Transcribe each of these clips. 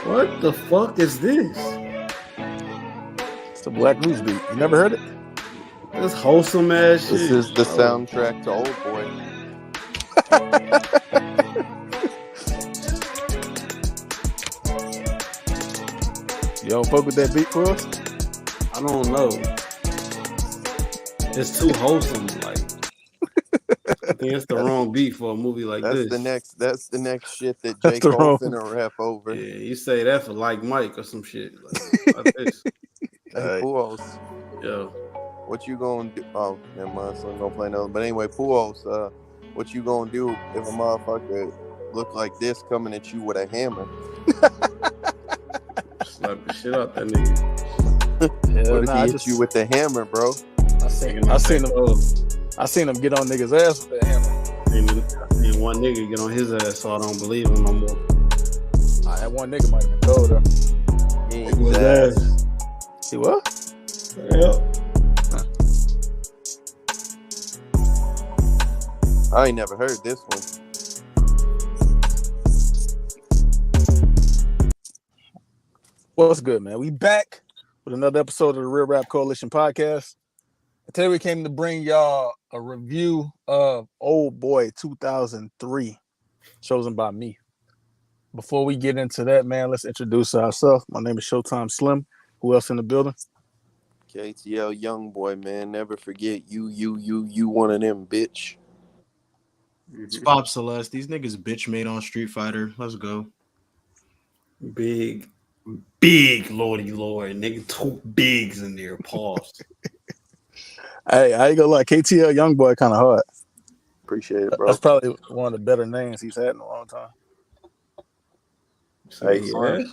What the fuck is this? It's a Black Moose beat. You never heard it? This wholesome ass shit. This is the soundtrack to Oldboy. You don't fuck with that beat for us? I don't know. It's too wholesome. Like, I think it's the wrong beat for a movie like this. That's the next shit that J. Cole finna rap over. Yeah, you say that for like Mike or some shit. Like this. Hey, Puos. Yo. What you gonna do? Oh, never mind. So I'm gonna play another. But anyway, Puos, what you gonna do if a motherfucker look like this coming at you with a hammer? Slap the shit out that nigga. What if he hit you with the hammer, bro? I seen him get on niggas' ass with that hammer. I seen one nigga get on his ass, so I don't believe him no more. That one nigga might have been cold though. He ain't his ass. See what? Yep. I ain't never heard this one. What's good, man? We back with another episode of the Real Rap Coalition podcast. Today we came to bring y'all a review of Oldboy 2003, chosen by me. Before we get into that, man, let's introduce ourselves. My name is Showtime Slim. Who else in the building? KTL Youngboy, man. Never forget you one of them, bitch. It's Bob Celeste. These niggas bitch made on Street Fighter. Let's go. Big Lordy Lord. Nigga, two bigs in there. Pause. Hey, I ain't gonna lie, KTL Youngboy kind of hard. Appreciate it, bro. That's probably one of the better names he's had in a long time. Hey, yeah.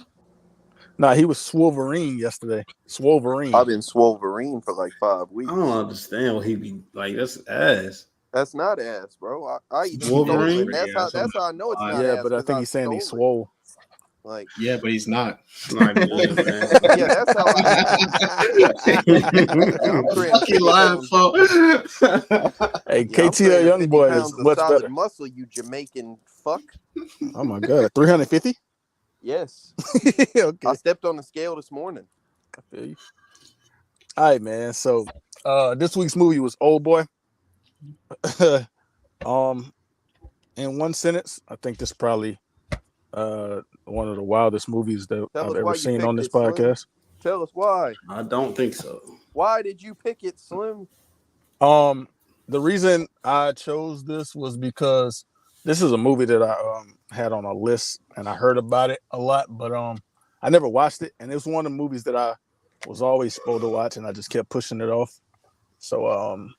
Nah, he was Swoverine yesterday. Swoverine. I've been Swoverine for like 5 weeks. I don't understand what he be like. That's ass. That's not ass, bro. I eat Wolverine? That's how I know it's not ass. Yeah, but I think he's saying he's swole. Like, yeah, but he's not. Like, good, man. Yeah, that's how Fucking lying, folks. Hey, KTL Youngboy is much better. Muscle, you Jamaican fuck. Oh my god, 350? Yes. Okay. I stepped on the scale this morning. I feel you. All right, man. So this week's movie was Oldboy. In one sentence, I think this is probably one of the wildest movies that I've ever seen on this podcast. Slim. Tell us why. I don't think so. Why did you pick it, Slim? The reason I chose this was because this is a movie that I had on a list and I heard about it a lot, but I never watched it, and it was one of the movies that I was always supposed to watch, and I just kept pushing it off. So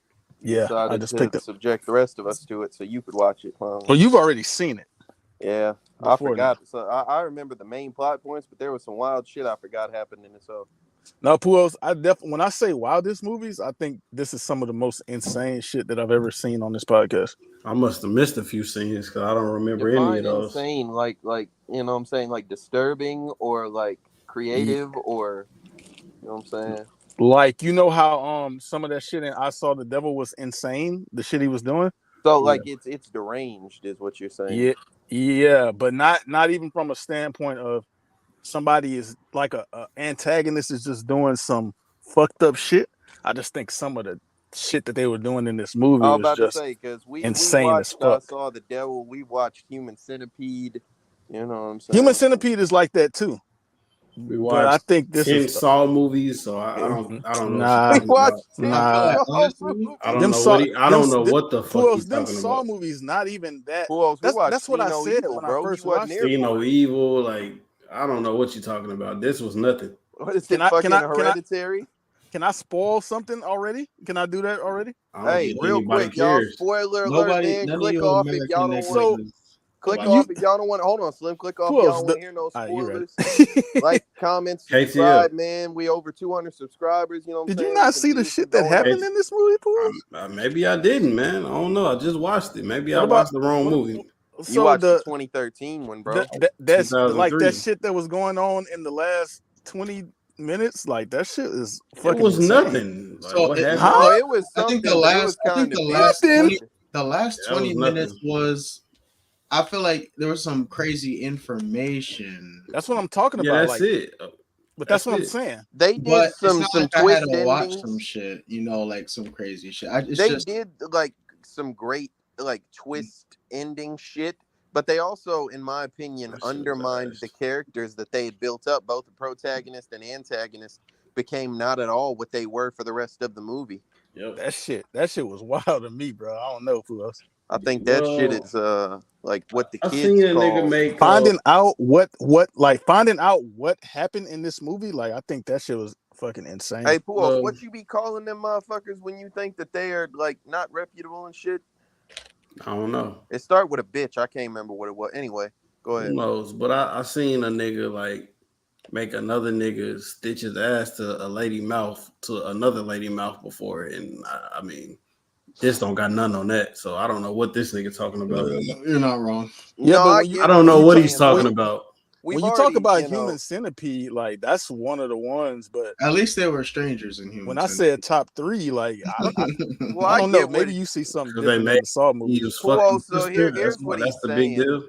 yeah, I just picked it. Subject the rest of us to it so you could watch it. Well, you've already seen it. Yeah, I forgot. So I remember the main plot points, but there was some wild shit I forgot happened in it. So no, Puos, when I say wildest movies, I think this is some of the most insane shit that I've ever seen on this podcast. I must have missed a few scenes because I don't remember any of those. Insane, like you know what I'm saying, like disturbing or like creative or you know what I'm saying. Like, you know how some of that shit in I Saw the Devil was insane, the shit he was doing. So like it's deranged, is what you're saying. Yeah, but not even from a standpoint of somebody is like a antagonist is just doing some fucked up shit. I just think some of the shit that they were doing in this movie was just insane as fuck. I Saw the Devil. We watched Human Centipede. You know what I'm saying? Human Centipede is like that too. We watched but I think this 10 is Saw movies, so I don't know. Nah, we watched 10 nah. I don't know what the fuck he's them talking Saw about. movies not even that. That's what I said when I first watched it. See no evil, like I don't know what you're talking about. This was nothing. What is it? Fucking Hereditary? Can I spoil something already? Can I do that already? Hey, real quick, y'all. Spoiler alert, man. Click off if y'all don't want to. Click off if y'all don't want to. Hold on, Slim. Click off if y'all don't want to hear no spoilers. Like, comment, subscribe, man. We over 200 subscribers. You know what I'm saying? Did you not see the shit that happened in this movie, Paul? Maybe I didn't, man. I don't know. I just watched it. Maybe I watched the wrong movie. You watched the 2013 one, bro. That's like that shit that was going on in the last 20 minutes. Like that shit is fucking. It was insane. nothing. Like, So what it was. I think the last 20 minutes was I feel like there was some crazy information. That's what I'm talking about. Yeah, that's like, it. But that's what I'm saying. They did some like twist I had to endings. watch some shit, like some crazy shit. They did like some great like twist ending shit, but they also, in my opinion, undermined the characters that they had built up. Both the protagonist and antagonist became not at all what they were for the rest of the movie. Yep. That shit was wild to me, bro. I don't know who else. I think that shit is like what the kids seen a nigga make finding out what happened in this movie. Like, I think that shit was fucking insane. Hey, Puos, what you be calling them motherfuckers when you think that they are like not reputable and shit? I don't know. It started with a bitch. I can't remember what it was. Anyway, go ahead. Who knows? But I seen a nigga like make another nigga stitch his ass to a lady mouth to another lady mouth before, and I mean, this don't got none on that, so I don't know what this nigga talking about. You're not wrong. Yeah, but I don't know what he's talking about. When you talk about Human Centipede, like that's one of the ones, but at least they were strangers in Human When Centipede. I said top 3, like I don't know. Maybe you see something different in the Saw movie. Puos, so here's what that's he's the saying. big deal.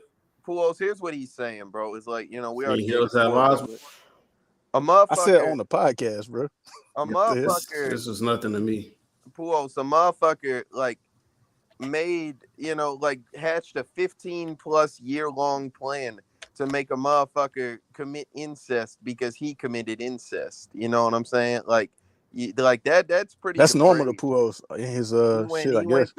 Puos, here's what he's saying, bro. It's like, we already gave a motherfucker. I said on the podcast, bro. A motherfucker. This is nothing to me. Puos, a motherfucker like made, like hatched a 15+ year long plan to make a motherfucker commit incest because he committed incest. You know what I'm saying? Like that's pretty. That's normal to Puos in his shit. I guess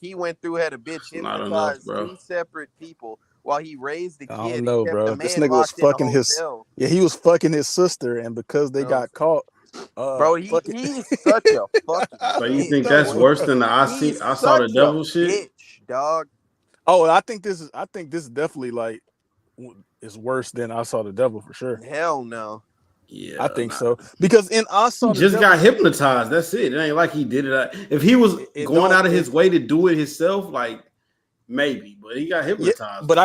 he went through had a bitch hypnotized 2 separate people while he raised the kid. I don't know, bro. This nigga was fucking he was fucking his sister, and because they got caught. Bro, he's such a fucking. So you think that's worse than the I saw the devil shit, dog? Oh, I think this is definitely like is worse than I Saw the Devil for sure. Hell no. Yeah, I think so because in I Saw the Devil, got hypnotized. That's it. It ain't like he did it. If he was going out of his way to do it himself, like maybe, but he got hypnotized. Yeah, but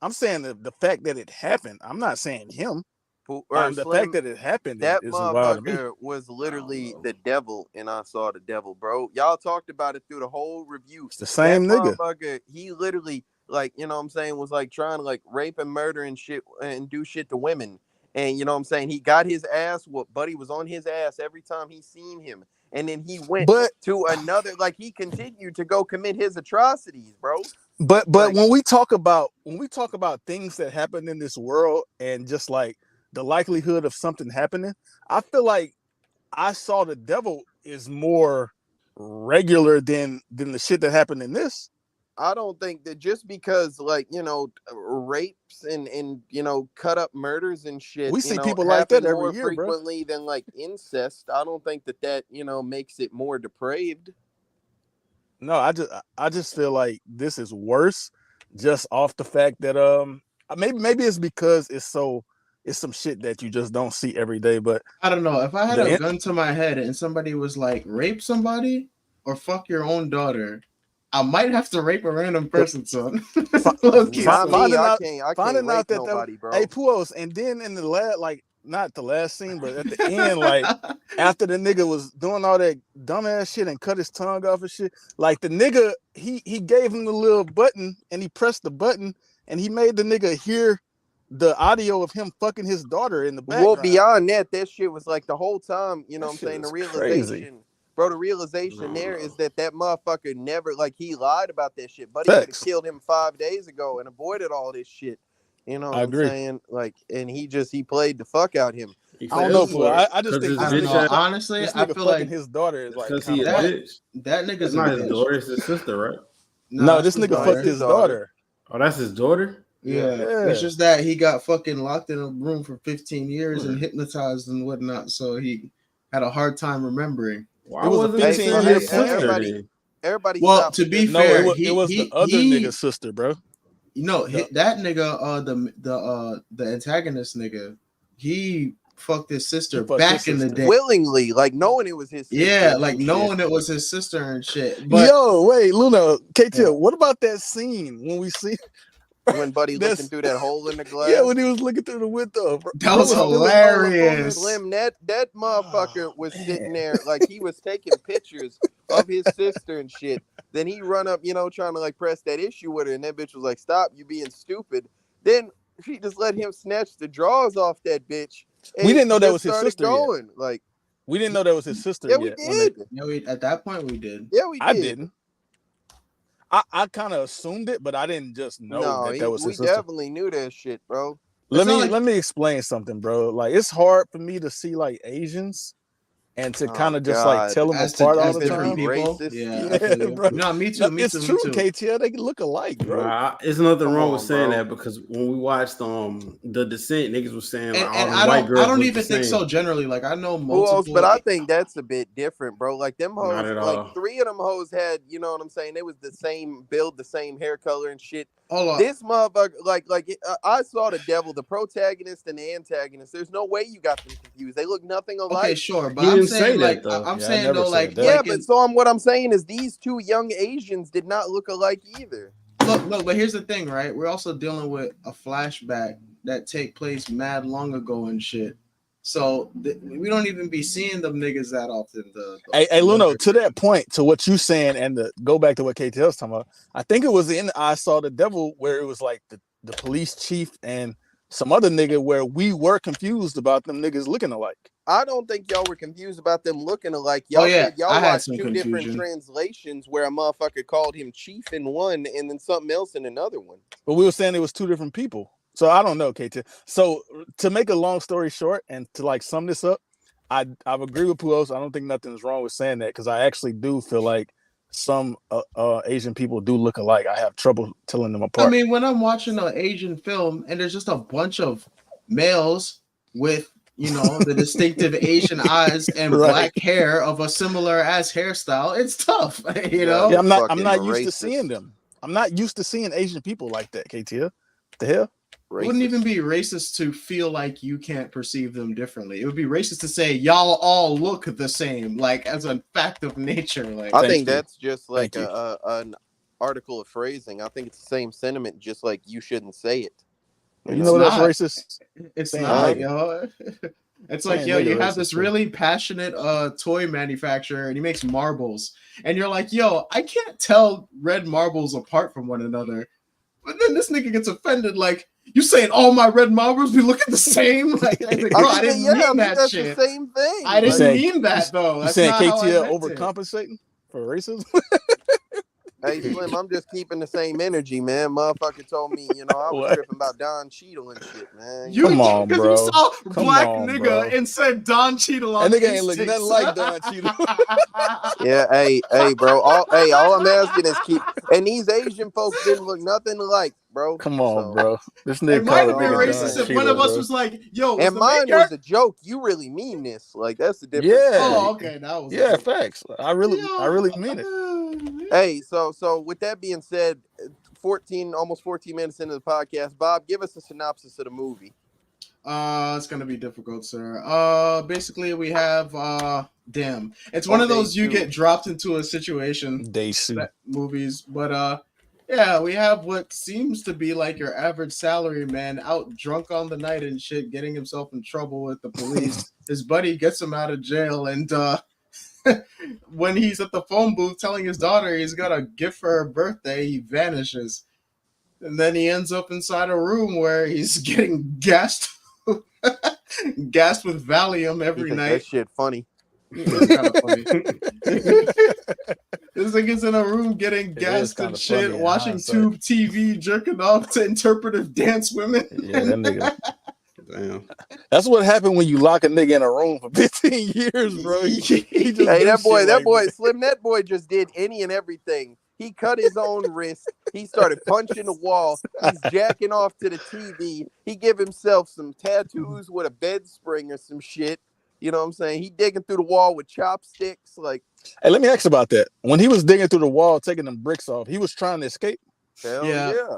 I'm saying the fact that it happened. I'm not saying him. The fact that it happened, that is wild to me. Was literally the devil, and I Saw the Devil, bro. Y'all talked about it through the whole review. It's the same nigga. He literally, like, was like trying to like rape and murder and shit and do shit to women. And he got his ass whooped. Buddy was on his ass every time he seen him. And then he went to another, like he continued to go commit his atrocities, bro. But when we talk about things that happen in this world and just like the likelihood of something happening, I feel like I Saw the Devil is more regular than the shit that happened in this. I don't think that just because rapes and cut up murders and shit, we see people like that every more year, frequently than like incest. I don't think that makes it more depraved. No, I just feel like this is worse just off the fact that maybe it's because it's some shit that you just don't see every day. But I don't know. If I had a gun to my head and somebody was like, rape somebody or fuck your own daughter, I might have to rape a random person, son. Finding out that nobody, bro. Hey, Puos, and then in the last, not the last scene, but at the end, like after the nigga was doing all that dumbass shit and cut his tongue off and shit, like the nigga, he gave him the little button and he pressed the button and he made the nigga hear the audio of him fucking his daughter in the background. Well, beyond that shit was like the whole time, the realization. Crazy. Bro, the realization is that motherfucker never, like, he lied about that shit. Buddy could have killed him 5 days ago and avoided all this shit. You know what I'm saying? Like, and he played the fuck out him. I don't know, fool. I just think honestly, I feel like his daughter is like because he a bitch. That nigga's not his daughter, it's his sister, right? No, this nigga fucked his daughter. Oh, that's his daughter? Yeah. It's just that he got fucking locked in a room for 15 years and hypnotized and whatnot, so he had a hard time remembering. Why wasn't 15-year sister? Everybody. Well, to be fair, it was the other nigga's sister, bro. That nigga, the antagonist nigga, he fucked his sister back in the day willingly, like knowing it was his sister. Yeah, like knowing it was his sister and shit. But yo, wait, Luna, KT, what about that scene when we see when Buddy looking through that hole in the glass? Yeah, when he was looking through the window. Bro. That was hilarious. Slim, that motherfucker was sitting there like he was taking pictures of his sister and shit. Then he run up, trying to like press that issue with her, and that bitch was like, "Stop, you being stupid." Then she just let him snatch the drawers off that bitch. We didn't know that was his sister going. yet. Like, we didn't know that was his sister yeah, yet. We did. At that point we did. Yeah, we did. I didn't. I kind of assumed it, but I didn't just know that was his sister. We definitely knew that shit, bro. Let me explain something, bro. Like, it's hard for me to see like Asians and to kind of just like tell them apart all the time. Racist. Yeah, bro. No, me too. It's true, KTL. They look alike, bro. It's nothing wrong with saying that, because when we watched the Descent, niggas was saying like, and I don't even think so generally. Like, I know multiple, but I think that's a bit different, bro. Like them hoes, like 3 of them hoes had, you know what I'm saying? They was the same build, the same hair color and shit. This motherfucker, I saw the devil, the protagonist and the antagonist. There's no way you got them confused. They look nothing alike. Okay, sure, but I'm saying like what I'm saying is these 2 young Asians did not look alike either. Look, but here's the thing, right? We're also dealing with a flashback that take place mad long ago and shit. So we don't even be seeing them niggas that often. Hey, Luno, to that point, to what you saying, and go back to what KTL's talking about, I think it was in I Saw the Devil where it was like the police chief and some other nigga where we were confused about them niggas looking alike. I don't think y'all were confused about them looking alike. Y'all said y'all watched 2 different translations where a motherfucker called him chief in one and then something else in another one. But we were saying it was 2 different people. So I don't know, KT. So to make a long story short and to like sum this up, I agree with Puos. I don't think nothing's wrong with saying that, because I actually do feel like some Asian people do look alike. I have trouble telling them apart. I mean, when I'm watching an Asian film and there's just a bunch of males with, the distinctive Asian eyes and black hair of a similar ass hairstyle, it's tough, Yeah, I'm not used to seeing them. I'm not used to seeing Asian people like that, KT. What the hell? It wouldn't even be racist to feel like you can't perceive them differently. It would be racist to say y'all all look the same, like as a fact of nature. Like, I think that's just like an article of phrasing. I think it's the same sentiment, just like you shouldn't say it. You know that's racist? It's not, yo. It's like, yo, you have this really passionate toy manufacturer and he makes marbles, and you're like, yo, I can't tell red marbles apart from one another. But then this nigga gets offended, like, you saying all my red marbles be looking the same? Like, I didn't mean that shit. The same thing. I didn't mean that though. You saying KTL overcompensating for racism? Hey Slim, I'm just keeping the same energy, man. Motherfucker told me, I was tripping about Don Cheadle and shit, man. Come on, bro. You saw black nigga and said Don Cheadle on that nigga ain't looking nothing like Don Cheadle. Yeah, hey, bro. All I'm asking is and these Asian folks didn't look nothing alike, bro. Come on, bro. This nigga might have been racist if one of us was like, yo, and mine was a joke. You really mean this? Like, that's the difference. Yeah. Oh, okay. That was facts. I really mean it. Hey, so with that being said, almost 14 minutes into the podcast, Bob, give us a synopsis of the movie. It's gonna be difficult, sir. Basically we have it's one of those you get dropped into a situation movies, but yeah, we have what seems to be like your average salary man out drunk on the night and shit, getting himself in trouble with the police. His buddy gets him out of jail, and when he's at the phone booth telling his daughter he's got a gift for her birthday, he vanishes. And then he ends up inside a room where he's getting gassed with Valium every night. That shit funny. It's kind of funny. This nigga's in a room getting gassed and shit, watching tube TV, jerking off to interpretive dance women. Yeah, that nigga. Damn. That's what happened when you lock a nigga in a room for 15 years, bro. That boy, Slim, that boy just did any and everything. He cut his own wrist. He started punching the wall. He's jacking off to the TV. He give himself some tattoos with a bed spring or some shit. You know what I'm saying? He digging through the wall with chopsticks. Like, hey, let me ask about that. When he was digging through the wall, taking them bricks off, he was trying to escape. Hell yeah.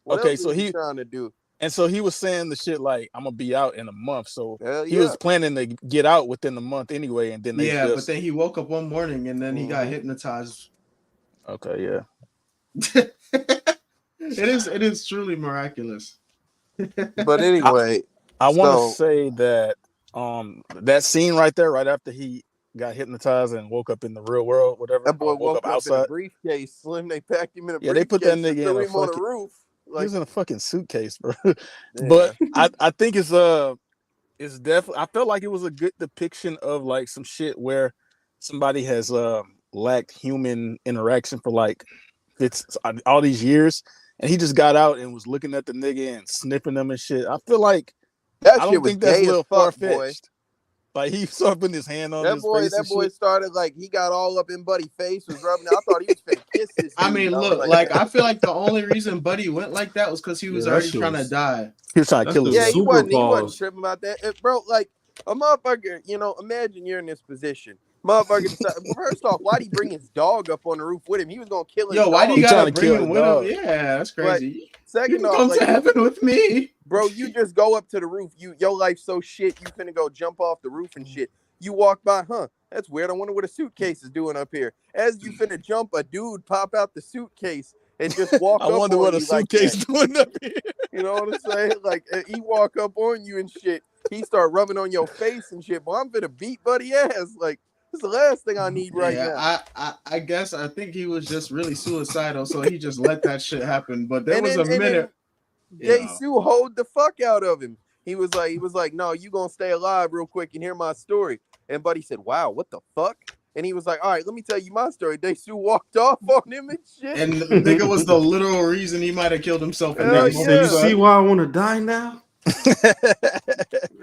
What else was he trying to do? And so he was saying the shit like, I'm gonna be out in a month. So he was planning to get out within a month anyway. And then but then he woke up one morning and then he got hypnotized. Okay, yeah. It is truly miraculous. But anyway, I want to say that that scene right there, right after he got hypnotized and woke up in the real world, whatever. That boy woke up outside in a briefcase. Slim, they packed him in a briefcase. They put that nigga and threw in him on the roof. Like, he was in a fucking suitcase, bro. But I think it's definitely. I felt like it was a good depiction of like some shit where somebody has lacked human interaction for like all these years, and he just got out and was looking at the nigga and sniffing them and shit. I feel like I don't think that's a little far fetched. Like he started putting his hand on his face. That boy started like he got all up in Buddy's face, was rubbing. I thought he was finna kiss his. I mean, look, like I feel like the only reason Buddy went like that was because he was already trying to die. He was trying to kill himself. Yeah, he wasn't tripping about that, bro. Like a motherfucker, imagine you're in this position. Motherfucker, first off, why'd he bring his dog up on the roof with him? He was gonna kill his dog. Why do you gotta bring him with him? Yeah, that's crazy. But second off, come to heaven with me, bro. You just go up to the roof. Your life's so shit. You finna go jump off the roof and shit. You walk by, that's weird. I wonder what a suitcase is doing up here. As you finna jump, a dude pop out the suitcase and just walk up on you. I wonder what a suitcase doing up here. You know what I'm saying? Like, he walk up on you and shit. He start rubbing on your face and shit. Boy, I'm finna beat Buddy ass. Like, it's the last thing I need right now. I guess I think he was just really suicidal, so he just let that shit happen. But there was a minute. Dae-su hold the fuck out of him. He was like, no, you gonna stay alive real quick and hear my story. And Buddy said, wow, what the fuck? And he was like, all right, let me tell you my story. Dae-su walked off on him and shit. And the nigga was the literal reason he might have killed himself. In that moment. You see why I want to die now?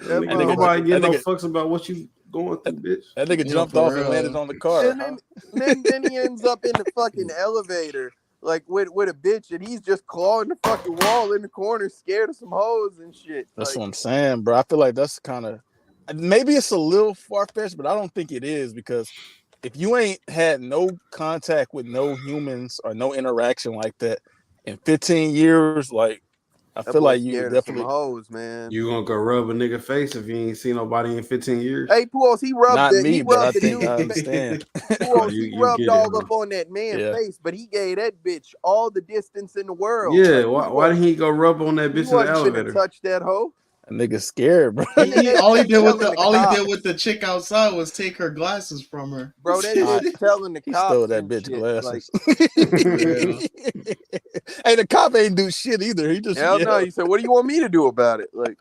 Nobody give no fucks about what you going through, bitch. That nigga jumped off and landed on the car. And then he ends up in the fucking elevator. Like with a bitch, and he's just clawing the fucking wall in the corner, scared of some hoes and shit. That's what I'm saying, bro. I feel like that's kind of maybe it's a little far fetched, but I don't think it is, because if you ain't had no contact with no humans or no interaction like that in 15 years, like I feel like you definitely hoes, man. You gonna go rub a nigga face if you ain't seen nobody in 15 years? Hey, Puos, he rubbed Not it. me, He but rubbed I think I understand. Puos, he rubbed all up on that man's face, but he gave that bitch all the distance in the world. Yeah, why didn't he go rub on that bitch in the elevator? Touch that hoe. A nigga scared, bro. All he did with the chick outside was take her glasses from her. Bro, that bitch telling the cops. Stole that bitch glasses. Hey, the cop ain't do shit either. He just no. He said, "What do you want me to do about it?" Like,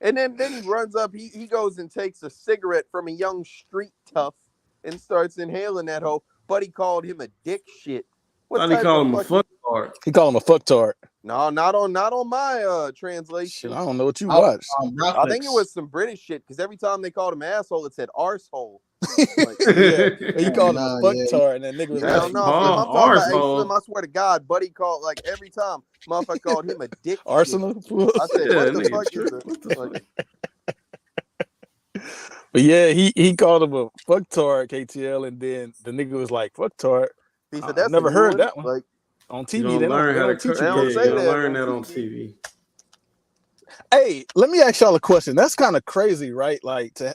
and then he runs up. He goes and takes a cigarette from a young street tough and starts inhaling that hoe. But he called him a dick shit. What he called him a fucktard? He called him a fucktard. No, not on my translation. Shit, I don't know what you watched. I think it was some British shit, because every time they called him asshole, it said arsehole. Like, he called him a fucktard, and that nigga was like, arsehole. I swear to God, Buddy called, like, every time motherfucker called him a dick. Arsenal. I said, what the fuck is it? Like, but yeah, he called him a fucktard, KTL, and then the nigga was like, fucktard. He said, that's never heard that one. Like, on TV, you don't learn how to cook. You don't learn that on TV. Hey, let me ask y'all a question. That's kind of crazy, right? Like to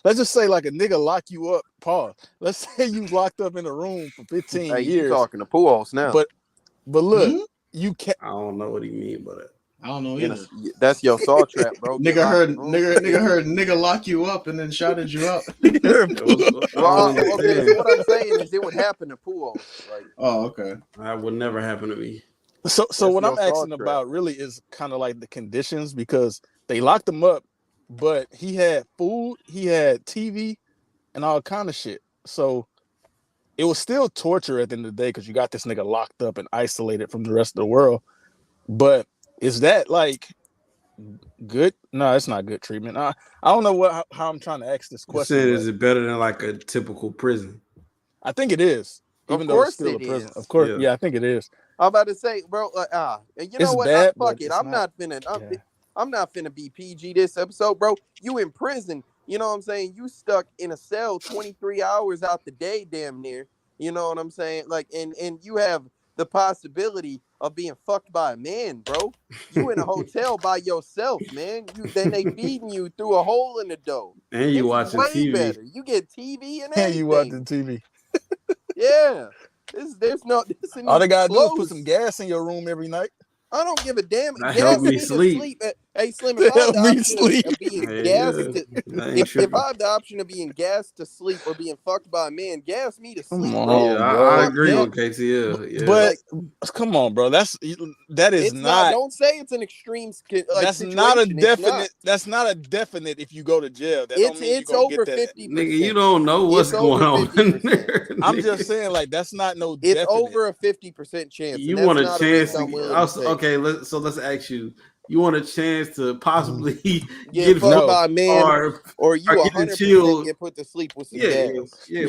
let's just say like a nigga lock you up. Pause. Let's say you locked up in a room for 15 years. You talking to Puos now? But look, you can't. I don't know what he mean by that. I don't know either. That's your saw trap, bro. Nigga heard nigga lock you up and then shouted you up. Okay, so what I'm saying is it would happen to Puos. Like, oh, okay. That would never happen to me. So what I'm asking about really is kind of like the conditions, because they locked him up, but he had food, he had TV, and all kind of shit. So it was still torture at the end of the day, because you got this nigga locked up and isolated from the rest of the world. But is that like good? No, it's not good treatment. I don't know how I'm trying to ask this question. Is it better than like a typical prison? I think it is. Even though it's still a prison. Of course, yeah, I think it is. I'm about to say, bro, and you know what? Bad, fuck it. I'm not finna be PG this episode, bro. You in prison. You know what I'm saying? You stuck in a cell 23 hours out the day, damn near. You know what I'm saying? Like, and you have the possibility of being fucked by a man, bro. You in a hotel by yourself, man. Then they feeding you through a hole in the dough. And you watching TV. Better. You get TV and everything. And you watching TV. Yeah. All they gotta do is put some gas in your room every night. I don't give a damn. That help me sleep. Hey, Slim, if I have the option of being gassed, if I have the option of being gassed to sleep or being fucked by a man, gas me to sleep, bro. Yeah, I agree with KTL. Yeah. But come on, bro. That is not. Don't say it's an extreme. That's situation. not a definite. That's not a definite. If you go to jail, that don't mean it's over 50%. Nigga, you don't know what's going on in there. I'm just saying, like that's not no. It's definite. over a 50% chance. You want a chance? Okay, let's ask you. You want a chance to possibly get fucked by a man, or you 100% get put to sleep with some gas? Yeah.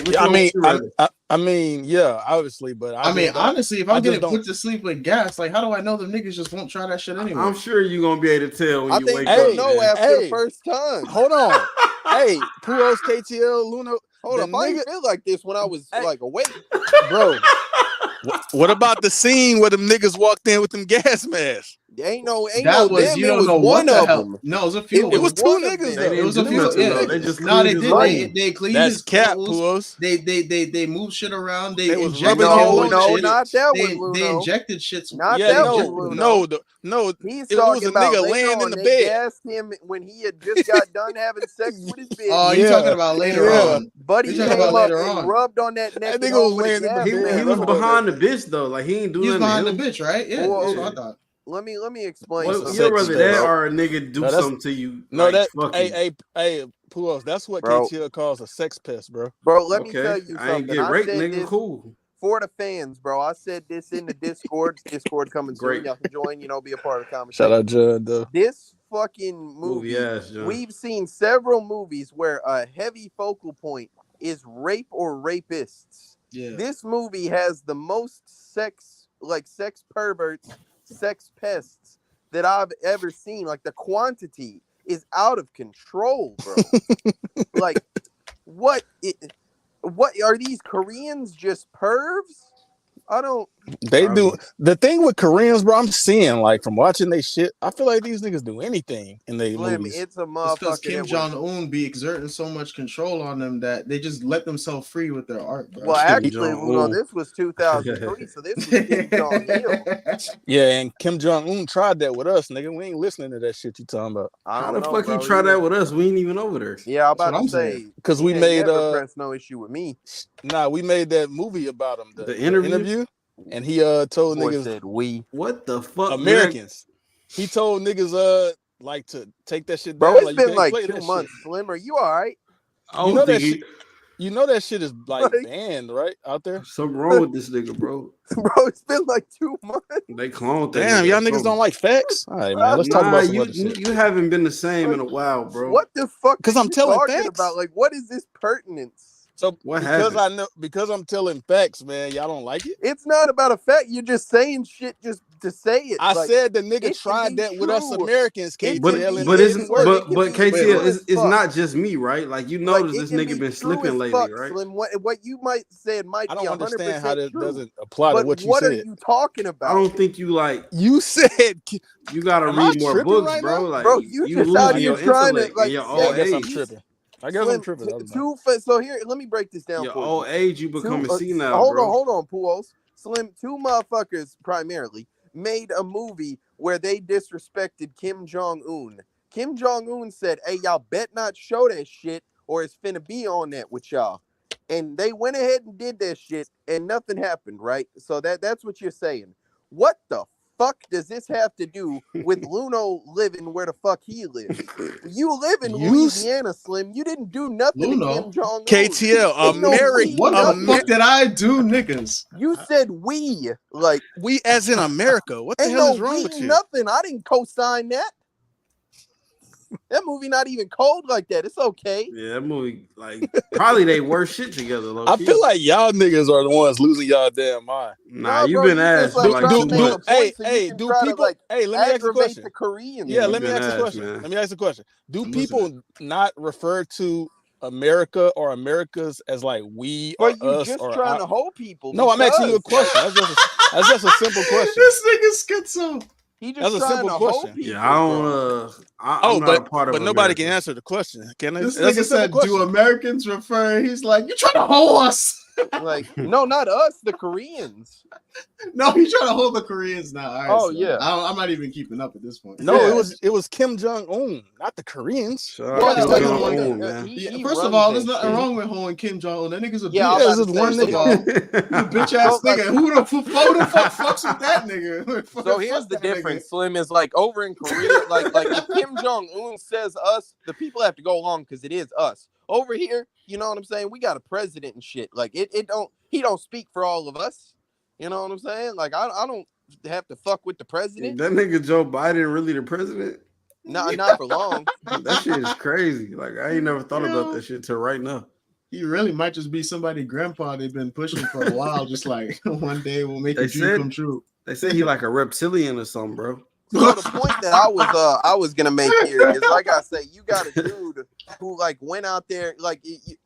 I mean, yeah, obviously, but honestly, if I'm getting put to sleep with gas, like, how do I know them niggas just won't try that shit anyway? I'm sure you're gonna be able to tell when you wake up. You'll know after the first time. Hold on. Hey, Puos, KTL, Luna. Hold on, I didn't feel like this when I was like awake, bro. What about the scene where them niggas walked in with them gas masks? Ain't no them. It was one of them. No, it was a few. It was two niggas. It was a few. They just they cleaned his clothes. They moved shit around. They injected not that one. They injected shit. Not that one. No. He's it was a nigga laying in the bed. Gassed him when he had just got done having sex with his bitch. Oh, you talking about later on? Buddy came up and rubbed on that neck. That nigga was laying in the bed. He was behind the bitch though. Like he ain't doing nothing. He's behind the bitch, right? Yeah, that's what I thought. Let me explain. You'd rather that or a nigga do something to you. No, like, hey, Puos, that's what KTL calls a sex pest, bro. Bro, let me tell you something. I ain't get raped, nigga. Cool. For the fans, bro, I said this in the Discord. Discord coming soon. Y'all can join. Be a part of the conversation. Shout out, Judd. Though. This fucking movie. We've seen several movies where a heavy focal point is rape or rapists. Yeah. This movie has the most sex perverts, sex pests that I've ever seen. Like the quantity is out of control, bro. Like, what are these Koreans just pervs? They do the thing with Koreans, bro. I'm seeing like from watching they shit. I feel like these niggas do anything in they movies. It's a motherfucker. Because Kim Jong-un be exerting so much control on them that they just let themselves free with their art, bro. Well, actually, this was 2003, so this was Kim Jong-il. Yeah, and Kim Jong-un tried that with us, nigga. We ain't listening to that shit you talking about. How the fuck he tried that with us? We ain't even over there. Yeah, I'm about to say because we made press no issue with me. Nah, we made that movie about him. The interview. And he told niggas said what the fuck Americans. Man? He told niggas like to take that shit down. Bro, it's been like 2 months. Slim, are you all right? You know that shit. You know that shit is like banned, right? Out there. Something wrong with this nigga, bro. Bro, it's been like 2 months. They cloned that. Damn, y'all niggas don't like facts. All right, man. Let's talk about some other shit. You haven't been the same in a while, bro. What the fuck? Because I'm telling facts about. Like, what is this pertinence? So because I'm telling facts, man, y'all don't like it? It's not about a fact. You're just saying shit just to say it. I said the nigga tried that with us Americans, KTL. But KTL, it's not just me, right? Like you notice this nigga been slipping lately, right? Slim, what you might say might be 100% I don't understand how that doesn't apply to what you said. What are you talking about? I don't think you like. You said you gotta read more books, bro. Like, bro, you just out here trying to like. I guess I'm tripping. I'm tripping. So here, let me break this down. Your old age, you becoming senile. Hold on, Puos. Slim, two motherfuckers primarily made a movie where they disrespected Kim Jong-un. Kim Jong-un said, "Hey, y'all bet not show that shit, or it's finna be on that with y'all." And they went ahead and did that shit, and nothing happened, right? So that's what you're saying. What the fuck does this have to do with Luno living where the fuck he lives? You live in Louisiana, Slim. You didn't do nothing to Kim Jong-un. KTL, America. What the fuck did I do, niggas? You said we. Like, we as in America. What the hell is wrong with you? Nothing. I didn't co-sign that. That movie not even cold like that. It's okay. Yeah, that movie, like, probably they worst shit together. I feel like y'all niggas are the ones losing y'all damn mind. Nah, you've been asked. Hey, do people? Hey, let me ask a question. The Koreans. Yeah, let me ask a question. Let me ask a question. Do people not refer to America or Americas as like we or us? Just or trying to hold people. No, I'm asking you a question. That's just a simple question. This nigga's schizo. That's a simple question. Yeah, I don't. I'm not a part of. But nobody can answer the question. Can they? This nigga said, "Do Americans refer?" He's like, "You trying to hold us?" Like, no, not us, the Koreans. No, he's trying to hold the Koreans now. All right, yeah. I'm not even keeping up at this point. No, it was Kim Jong-un, not the Koreans. First of all, there's nothing wrong with holding Kim Jong-un. That nigga's a bitch. Yeah, this is one nigga. He's a bitch ass nigga. Who the fuck fucks with that nigga? So here's the difference, Slim, is like over in Korea, like if Kim Jong-un says us, the people have to go along because it is us. Over here, you know what I'm saying? We got a president and shit. Like he don't speak for all of us. You know what I'm saying? Like I don't have to fuck with the president. That nigga Joe Biden really the president? Not for long. That shit is crazy. Like I ain't never thought about that shit till right now. He really might just be somebody grandpa they've been pushing for a while. Just like one day we'll make a dream come true. They say he like a reptilian or something, bro. So the point that I was gonna make here is, like I say, you got a dude who like went out there, like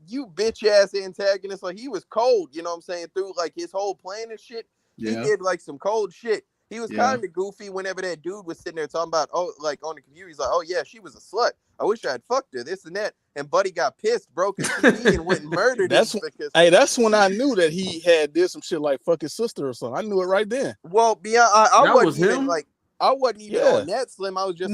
you bitch ass antagonist, like he was cold, you know what I'm saying, through like his whole plan and shit. Yeah. He did like some cold shit. He was kind of goofy whenever that dude was sitting there talking about, like on the computer, he's like, oh yeah, she was a slut. I wish I had fucked her, this and that. And Buddy got pissed, broke his TV, and went and murdered him. That's when I knew that he did some shit like fuck his sister or something. I knew it right then. Well, I wasn't even like. I wasn't even on that, Slim. I was just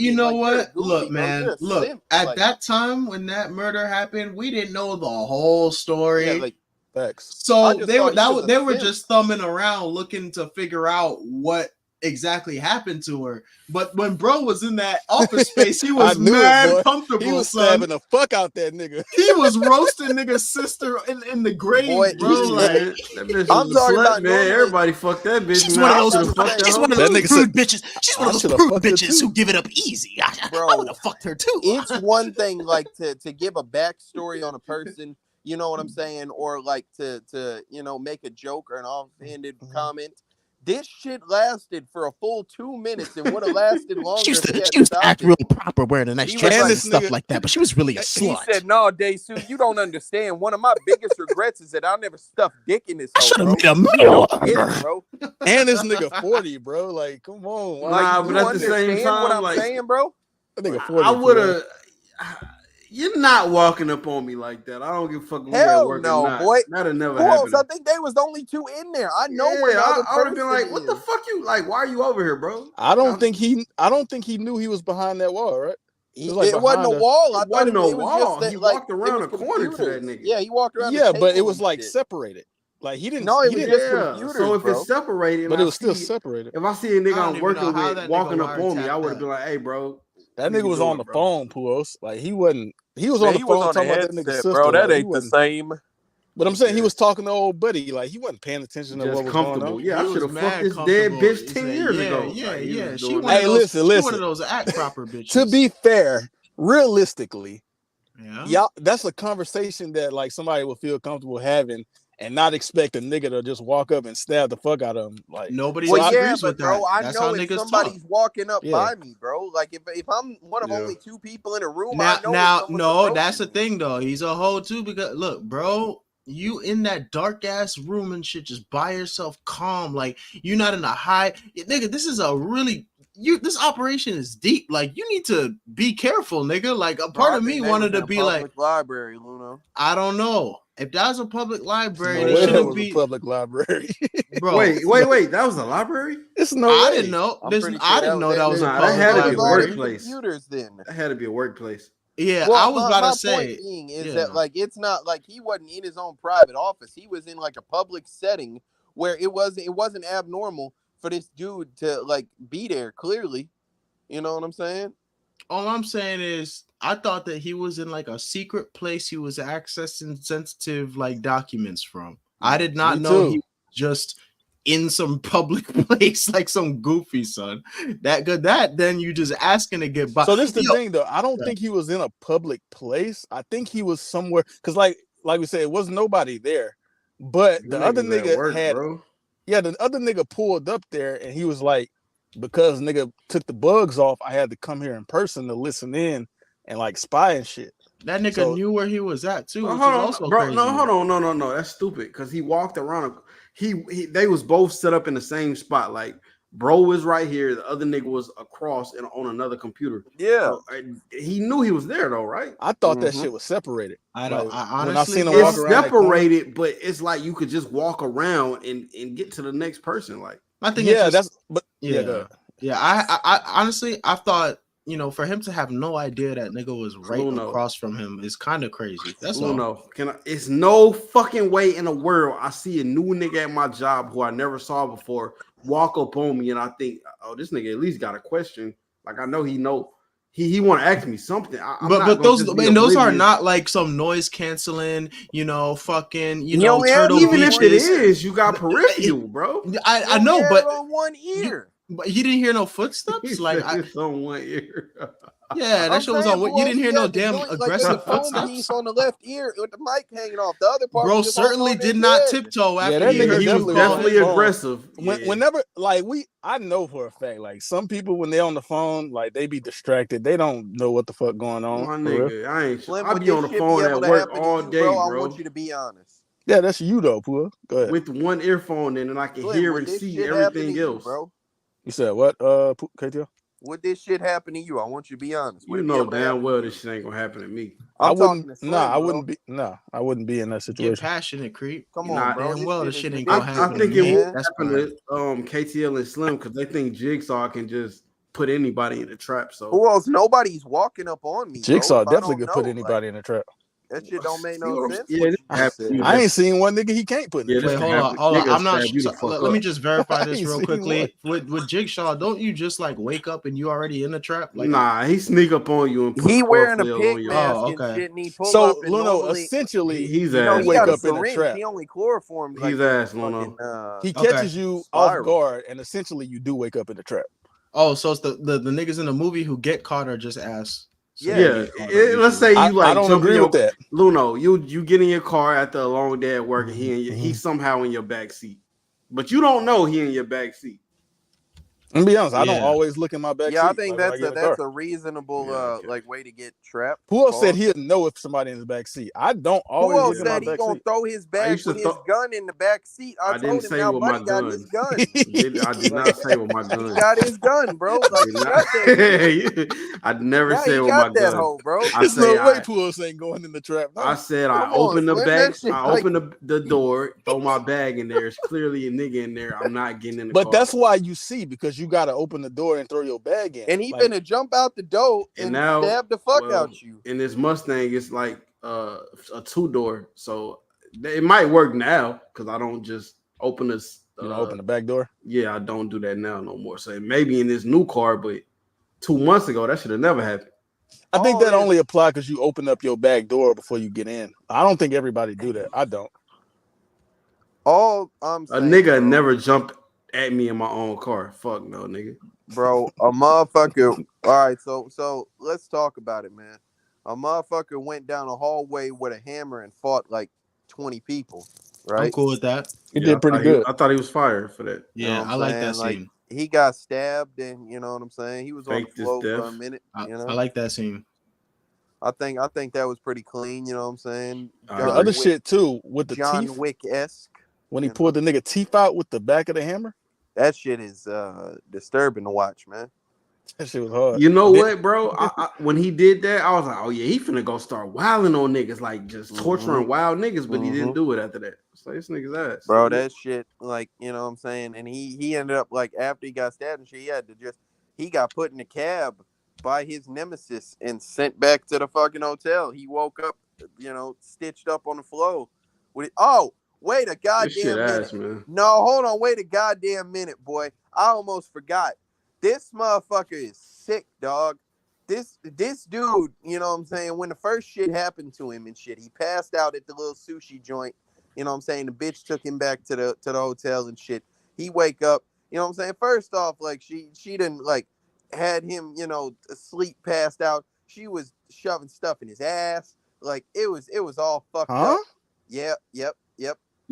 you know what? Look, man. Look, at that time when that murder happened, we didn't know the whole story. Yeah, like, facts. So they were just thumbing around looking to figure out what exactly happened to her. But when bro was in that office space, he was mad comfortable. He was stabbing the fuck out that nigga. He was roasting nigga's sister in the grave, bro. Like, that bitch was a slut, man. Everybody fucked that bitch. She's one of those prude bitches. She's one of those prude bitches who give it up easy. I would have fucked her too. It's one thing like to give a backstory on a person, you know what I'm saying, or like to you know, make a joke or an offhanded comment. This shit lasted for a full 2 minutes and would have lasted longer. She used to act really proper, wearing a nice dress and stuff like that, but she was really a slut. He said, "No, Dae-su, you don't understand. One of my biggest regrets is that I never stuffed dick in this. I should have made a meal of her, bro." And this nigga 40, bro. Like, come on. Nah, but at the same time, what I'm like, saying, bro. I think 40. I would have. You're not walking up on me like that. I don't give a fuck. Hell no, boy. That'll never happen. I think they was the only two in there. I know where I would have been like, "What the fuck you like? Why are you over here, bro?" I don't think he knew he was behind that wall, right? It wasn't a wall. It wasn't no wall. He walked around a corner to that nigga. Yeah, he walked around. Yeah, but it was like separated. Like he didn't. No, it was just computers, so if it's separated, but it was still separated. If I see a nigga I'm working with walking up on me, I would have been like, "Hey, bro." That nigga was on the phone, Puos. Like he wasn't. He was on the phone talking about that nigga's sister. Bro, that ain't the same. But I'm saying he was talking to old Buddy. Like he wasn't paying attention to what was going on. Yeah, I should have fucked this dead bitch 10 years ago. Yeah. Listen. One of those act proper bitches. To be fair, realistically, y'all, that's a conversation that like somebody will feel comfortable having. And not expect a nigga to just walk up and stab the fuck out of him. Like nobody agrees with that. Bro, I know if somebody's walking up by me, bro. Like if I'm one of only two people in a room, that's the thing though. He's a hoe too because look, bro, you in that dark ass room and shit, just by yourself, calm. Like you're not in a high nigga. This is a really this operation is deep. Like you need to be careful, nigga. Like a part of me wanted to be like library, Luna. I don't know. If that was a public library, it shouldn't be a public library. Bro, wait, that was a library? It's no. I didn't know. I didn't know that was a public library. That had to be a workplace. That had to be a workplace. Yeah, well, I was about to say. That like it's not like he wasn't in his own private office. He was in like a public setting where it wasn't abnormal for this dude to like be there. Clearly, you know what I'm saying? All I'm saying is, I thought that he was in like a secret place he was accessing sensitive like documents from. I did not know he was just in some public place like some goofy son. Then you just asking to get by. So this is the thing though. I don't think he was in a public place. I think he was somewhere because like we said, it wasn't nobody there. But the other nigga had the other nigga pulled up there and he was like, because nigga took the bugs off, I had to come here in person to listen in and like spy and shit. That nigga knew where he was at too. Hold on. No, that's stupid. Because he walked around. They was both set up in the same spot. Like Bro was right here. The other nigga was across and on another computer. Yeah. So, he knew he was there though, right? I thought that shit was separated. I don't. Like, I honestly, when I seen him it's walk around separated, but it's like you could just walk around and get to the next person. Like, I think I honestly, I thought, for him to have no idea that nigga was right across from him is kind of crazy. That's all. It's no fucking way in the world I see a new nigga at my job who I never saw before walk up on me and I think, oh, this nigga at least got a question. Like, I know he know. He want to ask me something. But those are not like some noise canceling, fucking, turtle. Even if it is, you got peripheral, bro. I know, but on one ear. But he didn't hear no footsteps. Like it's on one ear. Yeah, that shit was on. You didn't hear no damn aggressive footsteps. Piece on the left ear with the mic hanging off. The other part, bro, certainly did not tiptoe after he was definitely aggressive. Whenever, like, I know for a fact, like, some people when they're on the phone, like, they be distracted. They don't know what the fuck going on. My nigga, I be on the phone at work all day, bro. I want you to be honest. Yeah, that's you though, Pua. Go ahead. With one earphone in, and I can hear and see everything else, bro. You said what, KTL? Would this shit happen to you? I want you to be honest. You know damn well this shit ain't gonna happen to me. I wouldn't be in that situation. Get passionate, creep. Come on, bro. Damn well this shit ain't gonna happen. I think it would happen to KTL and Slim because they think Jigsaw can just put anybody in the trap. So who else? Nobody's walking up on me. Jigsaw definitely could put anybody in the trap. That shit don't make no sense. Yeah, I ain't seen one nigga he can't put in. Wait, hold on. I'm not. Let me just verify this real quickly. With Jigsaw, don't you just like wake up and you already in the trap? Like, nah, he sneak up on you and put he wearing a pig mask and shit. And he pull so up and Luno, essentially, he's don't wake up in a trap. He only chloroformed. He's ass, Luno. He catches you off guard, and essentially you do wake up in the trap. Oh, so it's the niggas in the movie who get caught are just ass. Yeah. Let's say you I don't agree with that. Luno, you get in your car after a long day at work and he's somehow in your back seat. But you don't know he in your back seat. And be honest, I don't always look in my back seat. Yeah, I think that's a reasonable like way to get trapped. Who else said he'd know if somebody in his back seat? I don't always look in my back seat. Who else said he gonna throw his bag with his gun in the back seat? I told him now buddy got his gun. I did not say with my gun. He got his gun, bro. I never said with my gun. Hoe, bro. There's no way Puos ain't going in the trap. No. I said I open the bag. I open the door, throw my bag in there. It's clearly a nigga in there. I'm not getting in the car. But that's why you see, because you gotta open the door and throw your bag in. And he finna jump out the door and now, stab the fuck out you. In this Mustang, it's like a 2-door, so it might work now because I don't just open this. Open the back door. Yeah, I don't do that now no more. So maybe in this new car, but 2 months ago that should have never happened. I think that only apply because you open up your back door before you get in. I don't think everybody do that. I don't. All I'm saying, a nigga never jumped at me in my own car. Fuck no, nigga. Bro, a motherfucker. All right, so let's talk about it, man. A motherfucker went down a hallway with a hammer and fought like 20 people. Right? I'm cool with that. He did pretty good. I thought he was fired for that. Yeah, I like that scene. He got stabbed, and you know what I'm saying. He was on the floor for a minute. I like that scene. I think that was pretty clean. You know what I'm saying. The other shit too with the John teeth. Wick-esque. When he pulled the nigga teeth out with the back of the hammer. That shit is disturbing to watch, man. That shit was hard. You know what, bro? When he did that, I was like, oh yeah, he finna go start wilding on niggas, like just torturing wild niggas, but he didn't do it after that. So this nigga's ass. Bro, that shit, like, you know what I'm saying? And he ended up, like, after he got stabbed and shit, he got put in a cab by his nemesis and sent back to the fucking hotel. He woke up, stitched up on the floor. Wait a goddamn minute. Ass, man. No, hold on. Wait a goddamn minute, boy. I almost forgot. This motherfucker is sick, dog. This dude, you know what I'm saying, when the first shit happened to him and shit, he passed out at the little sushi joint. You know what I'm saying? The bitch took him back to the hotel and shit. He wake up, you know what I'm saying? First off, like she didn't like had him, asleep, passed out. She was shoving stuff in his ass. Like it was all fucked up. Yep.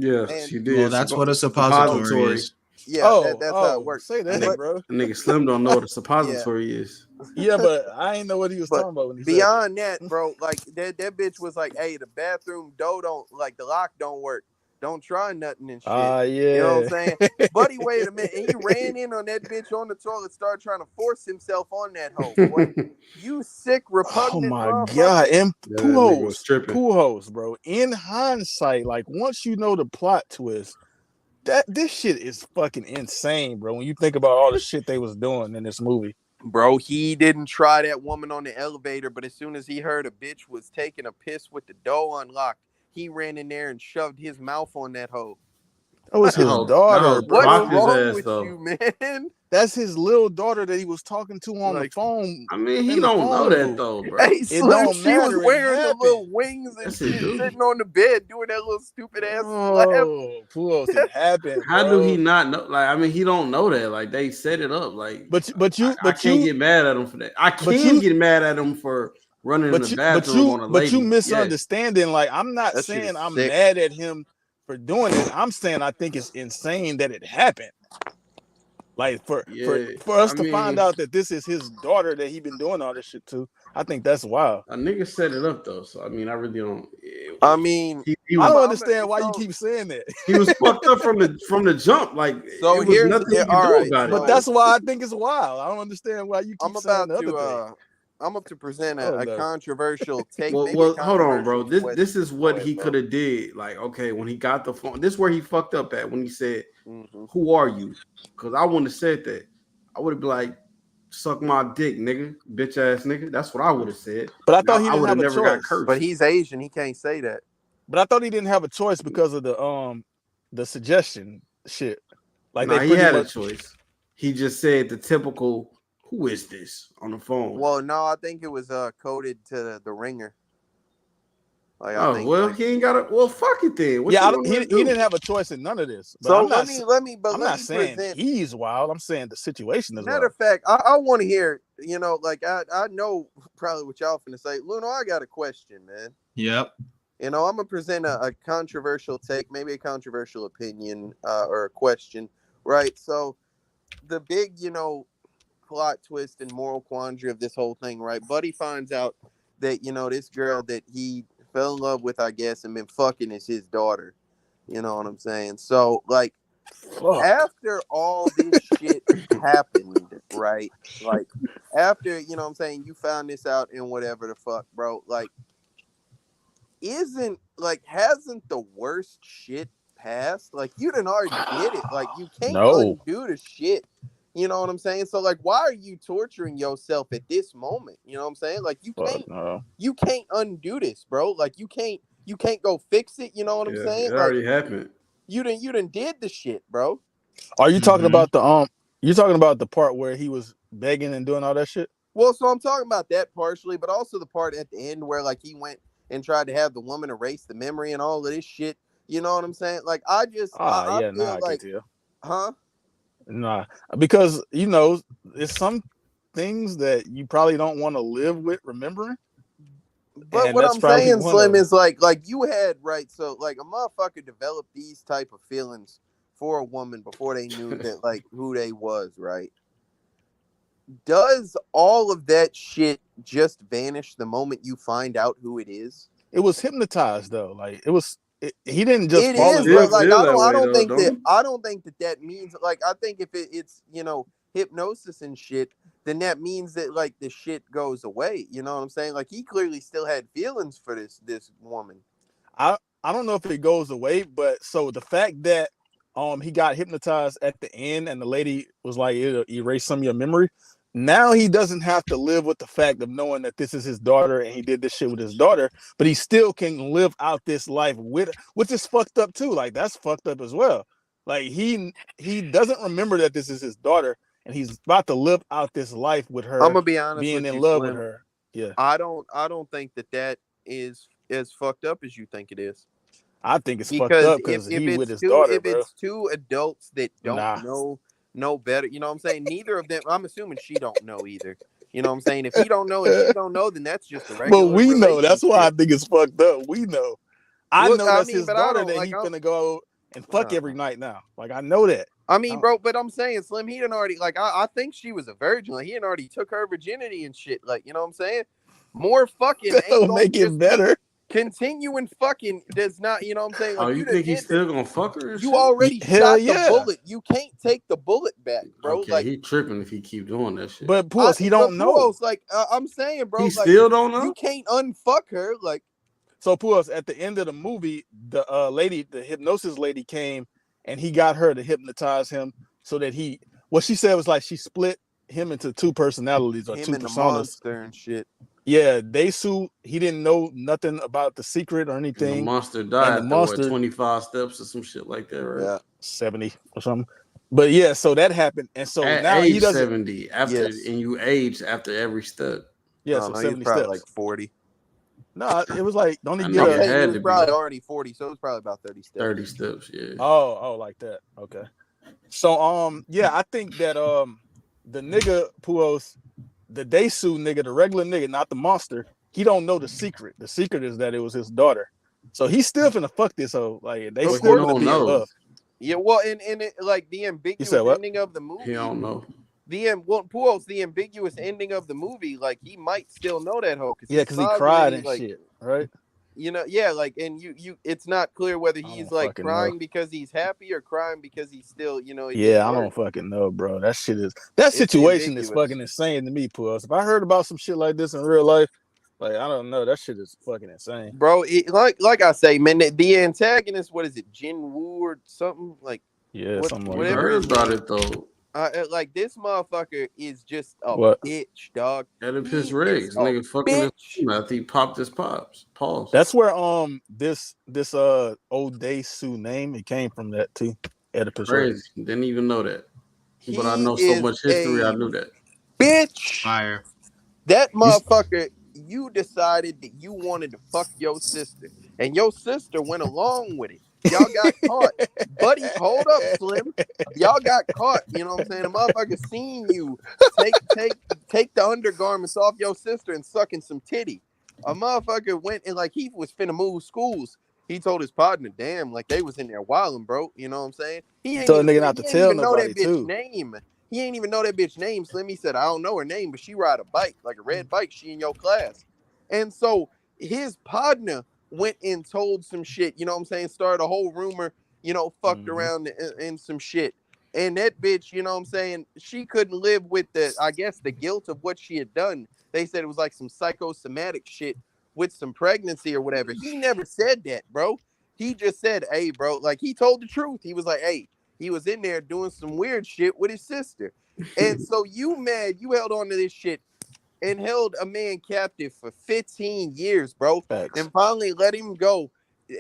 Yeah, she did. Well, that's what a suppository is. Yeah, that's how it works. Say that, bro. Nigga Slim don't know what a suppository is. Yeah, but I ain't know what he was talking about when he beyond said that, bro. Like that bitch was like, "Hey, the bathroom door don't like the lock don't work." Don't try nothing and shit. Yeah. You know what I'm saying? Buddy, wait a minute. And he ran in on that bitch on the toilet, started trying to force himself on that hoe, boy. You sick, repugnant motherfucker. God. And Pujols, bro. In hindsight, like once you know the plot twist, this shit is fucking insane, bro. When you think about all the shit they was doing in this movie. Bro, he didn't try that woman on the elevator, but as soon as he heard a bitch was taking a piss with the door unlocked, he ran in there and shoved his mouth on that hoe. That was his daughter, bro. What's wrong with you, man? That's his little daughter that he was talking to on the phone. I mean, he don't know that though, bro. Hey, Slim, she was wearing the little wings and shit, sitting on the bed doing that little stupid ass slap. Pujols, it happened. How do he not know? Like, I mean, he don't know that. Like, they set it up. Like, I can't get mad at him for that. I can get mad at him for running in the bathroom on a lady. But you misunderstanding. Like, I'm not saying I'm mad at him for doing it. I'm saying I think it's insane that it happened. Like for us to find out that this is his daughter that he been doing all this shit to, I think that's wild. A nigga set it up though, so I mean, I really don't. I mean, I don't understand why you keep saying that. He was fucked up from the jump. Like, so here's nothing you can do about it. But that's why I think it's wild. I don't understand why you keep saying the other thing. I'm up to present a controversial take. Well, hold on, bro. This is what he could have did. Like, okay, when he got the phone, this is where he fucked up at when he said, "Who are you?" Because I wouldn't have said that. I would have been like, "Suck my dick, nigga, bitch ass nigga." That's what I would have said. But I thought he didn't have a choice. But he's Asian, he can't say that. But I thought he didn't have a choice because of the suggestion shit. Like, he had a choice. He just said the typical, "Who is this?" on the phone. Well, no, I think it was coded to the ringer. Like, he ain't got it. Well, fuck it then. He didn't have a choice in none of this. But so I'm not saying he's wild. I'm saying the situation is Matter of fact, I want to hear, like I know probably what y'all finna say. Luno, I got a question, man. Yep. I'm gonna present a controversial take, maybe a controversial opinion or a question, right? So the big, plot twist and moral quandary of this whole thing, right? Buddy finds out that, this girl that he fell in love with, I guess, and been fucking is his daughter. You know what I'm saying? So, like, after all this shit happened, right? Like, after, you found this out and whatever the fuck, bro, like, hasn't the worst shit passed? Like, you done already did it. Like, you can't undo the shit. You know what I'm saying? So, like, why are you torturing yourself at this moment? You know what I'm saying? Like, you can't undo this, bro. Like, you can't go fix it. You know what I'm saying? It already happened. You done did the shit, bro. Are you talking about you're talking about the part where he was begging and doing all that shit? Well, so I'm talking about that partially, but also the part at the end where, like, he went and tried to have the woman erase the memory and all of this shit. You know what I'm saying? Like, I just I feel like, huh? Nah, because there's some things that you probably don't want to live with remembering. But what I'm saying, Slim, is like you had, right? So, like, a motherfucker developed these type of feelings for a woman before they knew that, like, who they was, right? Does all of that shit just vanish the moment you find out who it is? It was hypnotized though. Like, it was. He didn't just. It is, but like I don't think that means, like, I think if it's hypnosis and shit, then that means that, like, the shit goes away. You know what I'm saying? Like, he clearly still had feelings for this woman. I don't know if it goes away, but so the fact that he got hypnotized at the end and the lady was like, it'll erase some of your memory. Now he doesn't have to live with the fact of knowing that this is his daughter and he did this shit with his daughter, but he still can live out this life with, which is fucked up too. Like, that's fucked up as well. Like, he doesn't remember that this is his daughter and he's about to live out this life with her. I'm gonna be honest, being in love with her. Yeah. I don't think that is as fucked up as you think it is. I think it's fucked up because he with his daughter. If it's two adults that don't know better, you know what I'm saying? Neither of them, I'm assuming she don't know either. You know what I'm saying? If he don't know and she don't know, then that's just a regular. But we know. That's why I think it's fucked up. We know. I know that's his daughter that he's gonna go and fuck every night now. Like, I know that. I mean, bro, but I'm saying, Slim, he done already, like, I think she was a virgin. Like, he done already took her virginity and shit. Like, you know what I'm saying? More fucking That'll make it better. Continuing fucking does not, you know what I'm saying? Like, you think he's still gonna fuck her? You already shot the bullet. You can't take the bullet back, bro. Okay, like, he tripping if he keep doing that shit. But Puos, he don't know. Like, I'm saying, bro, he still don't know. You can't unfuck her, like. So Puos, at the end of the movie, the lady, the hypnosis lady came and he got her to hypnotize him so that what she said was like she split him into two personalities or him two and personas. The monster and shit. Yeah, Dae-su, he didn't know nothing about the secret or anything. And the monster died after 25 steps or some shit like that, right? Yeah, 70 or something. But yeah, so that happened, and so at now age he doesn't 70 after, and you age after every step. Yeah, so 70 probably steps. like 40. No, it was like don't he get he was probably already 40, so it was probably about 30 steps. 30 steps, yeah. Oh, like that. Okay. So yeah, I think that the nigga Puos, the Dae-su nigga, the regular nigga, not the monster, he don't know the secret. The secret is that it was his daughter. So he's still finna fuck this hoe. Like they still gonna be in love. Yeah, well, and it, like the ambiguous ending of the movie. He don't know. Puos, the ambiguous ending of the movie, like he might still know that hoe. Because he cried and like, shit, right? You know, yeah, like, and you, it's not clear whether he's like crying because he's happy or crying because he's still, you know. Yeah, I don't fucking know, bro. That situation is fucking insane to me, Puos. If I heard about some shit like this in real life, like I don't know, that shit is fucking insane, bro. Like I say, man, the antagonist, what is it, Jin Woo or something like? Yeah, something like that. I heard about it though. Like this motherfucker is just a bitch, dog. Oedipus Rex, nigga, fucking his mouth. He popped his pops. Pause. That's where this Oh Dae-su name, it came from that too. Oedipus Rex. Didn't even know that, but I know so much history. I knew that. Bitch, fire. That motherfucker. You decided that you wanted to fuck your sister, and your sister went along with it. Y'all got caught. Buddy, hold up, Slim. Y'all got caught. You know what I'm saying? The motherfucker seen you take the undergarments off your sister and sucking some titty. A motherfucker went and like he was finna move schools. He told his partner, damn, like they was in there wilding, bro. You know what I'm saying? He ain't told a nigga not to tell nobody too. Name. He ain't even know that bitch name. Slim, he said, I don't know her name, but she ride a bike, like a red bike. She in your class. And so his partner went and told some shit, you know what I'm saying? Started a whole rumor, you know, fucked around and some shit. And that bitch, you know what I'm saying? She couldn't live with the guilt of what she had done. They said it was like some psychosomatic shit with some pregnancy or whatever. He never said that, bro. He just said, hey, bro, like he told the truth. He was like, hey, he was in there doing some weird shit with his sister. And so you held on to this shit and held a man captive for 15 years, bro. Thanks. And finally let him go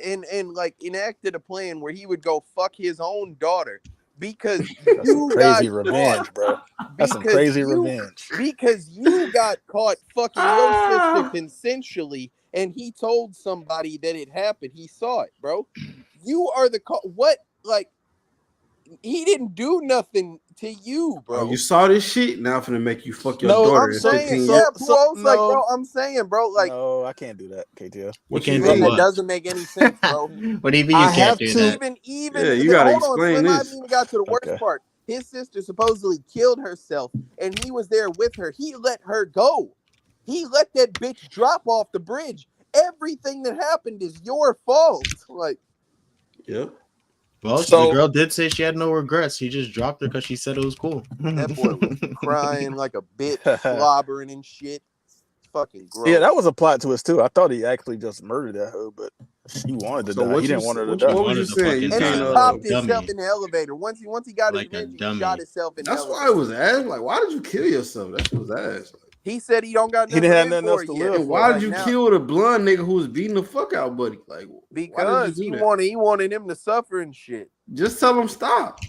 and like enacted a plan where he would go fuck his own daughter because that's some crazy revenge, bro. That's some crazy revenge. Because you got caught fucking your sister consensually and he told somebody that it happened. He saw it, bro. You are what? Like, he didn't do nothing to you, bro. Oh, you saw this shit. Now I'm finna make you fuck your daughter. I'm saying, bro. I'm saying, bro, like, no, I can't do that, KTL. What you mean? That doesn't make any sense, bro. What do you mean you can't do that? Even yeah, you gotta explain this. I haven't even got to the worst part. His sister supposedly killed herself, and he was there with her. He let her go. He let that bitch drop off the bridge. Everything that happened is your fault. Like, yep. Well, the girl did say she had no regrets. He just dropped her because she said it was cool. That boy was crying like a bitch, slobbering and shit. Fucking gross. Yeah, that was a plot twist too. I thought he actually just murdered that hoe, but she wanted to die. He didn't want her to die. What was you saying? And he popped himself in the elevator. Once he got his revenge, he shot himself in the elevator. That's why I was asked. Like, why did you kill yourself? That was asked. He said he don't got nothing. He didn't have nothing else to live for. Why did you kill the blonde nigga who was beating the fuck out Buddy? Like, because he wanted him to suffer and shit. Just tell him stop.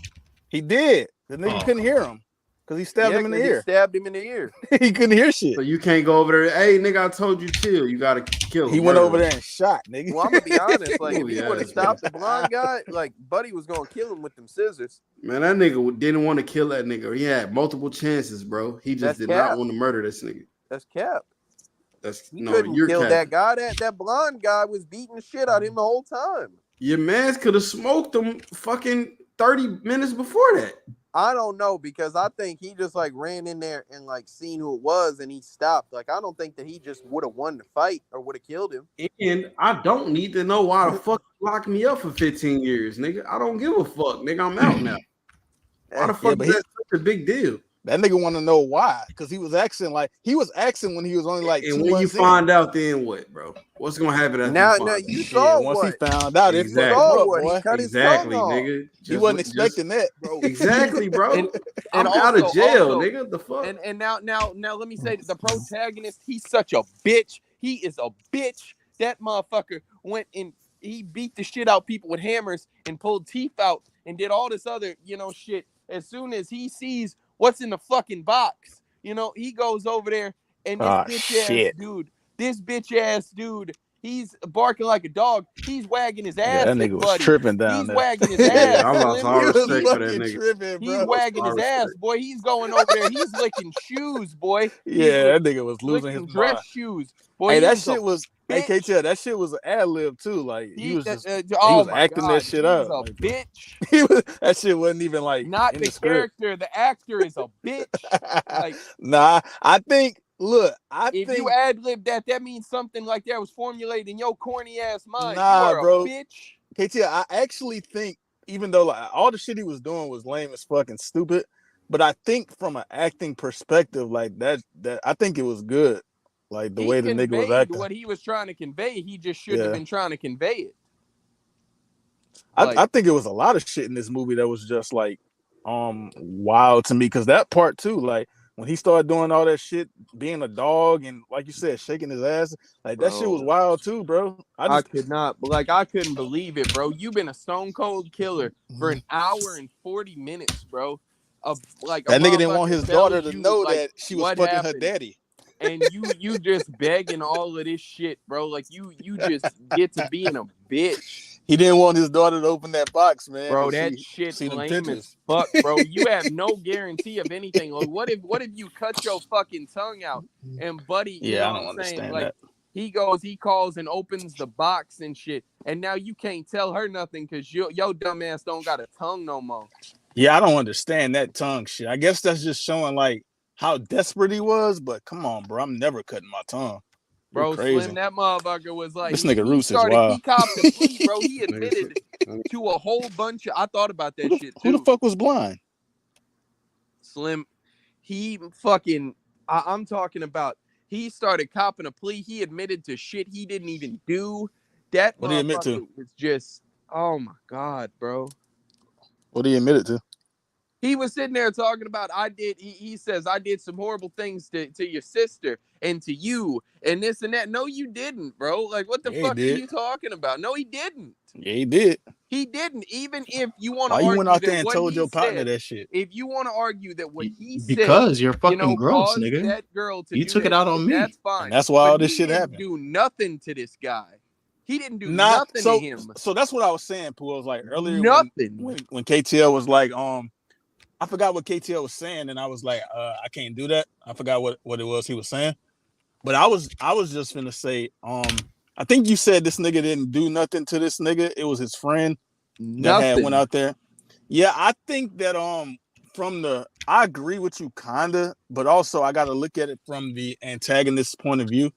He did. The nigga couldn't hear him because he stabbed him in the ear. Stabbed him in the ear. He couldn't hear shit. So you can't go over there. Hey, nigga, I told you chill. You gotta kill him. He went over there and shot, nigga. Well, I'm gonna be honest. Like, if he would have stopped the blonde guy, like Buddy was gonna kill him with them scissors. Man, that nigga didn't want to kill that nigga. He had multiple chances, bro. He just did not want to murder this nigga. That's cap. He couldn't kill that guy. That blonde guy was beating the shit out of him the whole time. Your mans could have smoked him fucking 30 minutes before that. I don't know, because I think he just like ran in there and like seen who it was and he stopped. Like, I don't think that he just would have won the fight or would have killed him. And I don't need to know why the fuck you locked me up for 15 years, nigga. I don't give a fuck, nigga. I'm out now. Why the fuck is that such a big deal? That nigga want to know why, because he was asking when he was only like. And when you find out, then what, bro? What's gonna happen after now? You Now find you out? saw once what he found out. Exactly. If you saw what boy. He cut exactly, his tongue nigga. off. He wasn't expecting that, bro. Exactly, bro. and I'm also, out of jail, nigga. The fuck. And now, let me say that the protagonist, he's such a bitch. He is a bitch. That motherfucker went and he beat the shit out people with hammers and pulled teeth out and did all this other, shit. As soon as he sees what's in the fucking box, he goes over there and this bitch ass dude, he's barking like a dog. He's wagging his ass. That nigga was tripping down there. Wagging his ass. I lost all respect for that nigga. Tripping, bro. He's wagging his ass, boy. He's going over there. He's licking shoes, boy. That nigga was losing his dress mind. shoes, boy. Hey, that shit was. Hey, KTL, that shit was an ad lib too. Like he was acting that shit up. He was a bitch. That shit wasn't even like not in the character. The actor is a bitch. Like, nah, I think. Look, if you ad lib that means something like that was formulated in your corny ass mind. Nah, you are bro. A bitch. KTL, I actually think, even though like all the shit he was doing was lame as fucking stupid, but I think from an acting perspective, like that I think it was good. Like the way the nigga was acting. What he was trying to convey, he just shouldn't have been trying to convey it. Like, I think it was a lot of shit in this movie that was just like wild to me, because that part too, like when he started doing all that shit, being a dog and like you said, shaking his ass, like that shit was wild too, bro. I couldn't believe it, bro. You've been a stone cold killer for an hour and 40 minutes, bro. That nigga didn't want his daughter to know that she was fucking her daddy. And you just begging all of this shit, bro. Like you just get to being a bitch. He didn't want his daughter to open that box, man. Bro, that shit's lame as fuck, bro. You have no guarantee of anything. Like, what if you cut your fucking tongue out and buddy, you know what I'm saying? Like that. He calls and opens the box and shit, and now you can't tell her nothing because your dumb ass don't got a tongue no more. Yeah, I don't understand that tongue shit. I guess that's just showing like how desperate he was, but come on, bro. I'm never cutting my tongue. Bro, Slim, that motherfucker was like... This nigga Roos is wild. He copped a plea, bro. He admitted to a whole bunch of... I thought about that shit, too. Who the fuck was blind? Slim, he fucking... I'm talking about... He started copping a plea. He admitted to shit he didn't even do. That what did he admit to? Was just... Oh, my God, bro. What did he admit it to? He was sitting there talking about he says, I did some horrible things to your sister and to you and this and that. No, you didn't, bro. Like, what the fuck are you talking about? No, he didn't. Yeah, he did. He didn't. Even if you want to argue, why you went out there and told your partner that shit? If you want to argue that what he said, because you're fucking gross, nigga. That girl to you took it out on me. That's fine. And that's why all this shit happened. He didn't do nothing to this guy. He didn't do nothing to him. So that's what I was saying, Pooh. I was like earlier nothing when KTL was like, I forgot what KTL was saying, and I was like, I can't do that. I forgot what it was he was saying. But I was just finna say, I think you said this nigga didn't do nothing to this nigga. It was his friend that had went out there. Yeah, I think that I agree with you kinda, but also I gotta look at it from the antagonist's point of view.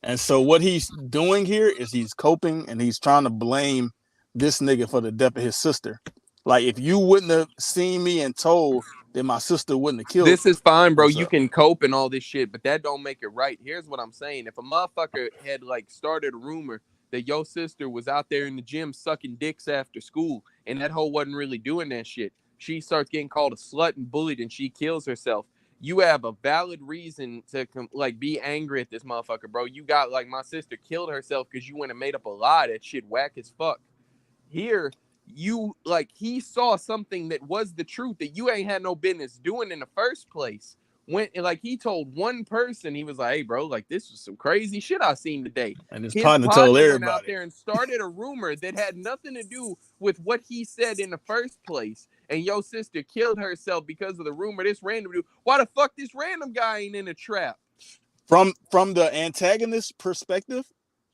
And so what he's doing here is he's coping and he's trying to blame this nigga for the death of his sister. Like, if you wouldn't have seen me and told, then my sister wouldn't have killed. This is fine, bro. You can cope and all this shit, but that don't make it right. Here's what I'm saying. If a motherfucker had, like, started a rumor that your sister was out there in the gym sucking dicks after school, and that hoe wasn't really doing that shit, she starts getting called a slut and bullied, and she kills herself. You have a valid reason to, be angry at this motherfucker, bro. You got, like, my sister killed herself because you went and made up a lie. That shit whack as fuck. Here... he saw something that was the truth that you ain't had no business doing in the first place. When he told one person, he was like, "Hey, bro, like this was some crazy shit I seen today." And his partner told everybody. Went out there and started a rumor that had nothing to do with what he said in the first place. And your sister killed herself because of the rumor. This random dude. Why the fuck this random guy ain't in a trap? From the antagonist perspective.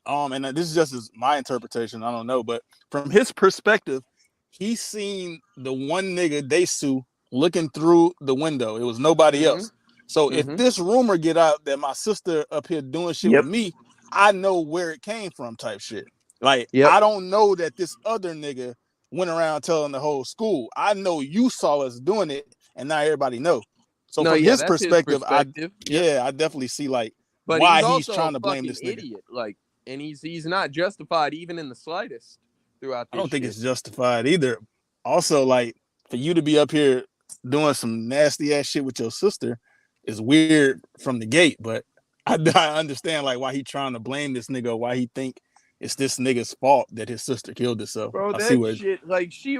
And this is just my interpretation. I don't know, but from his perspective, he's seen the one nigga, Oh Dae-su, looking through the window. It was nobody else. So if this rumor get out that my sister up here doing shit with me, I know where it came from type shit. Like, I don't know that this other nigga went around telling the whole school. I know you saw us doing it, and now everybody know. So from his perspective, I definitely see like but why he's trying to blame this nigga. Idiot. Like, and he's not justified even in the slightest throughout this I don't think it's justified either. Also, like, for you to be up here doing some nasty ass shit with your sister is weird from the gate, but I understand like why he trying to blame this nigga, why he think it's this nigga's fault that his sister killed herself. Bro, that shit, like, she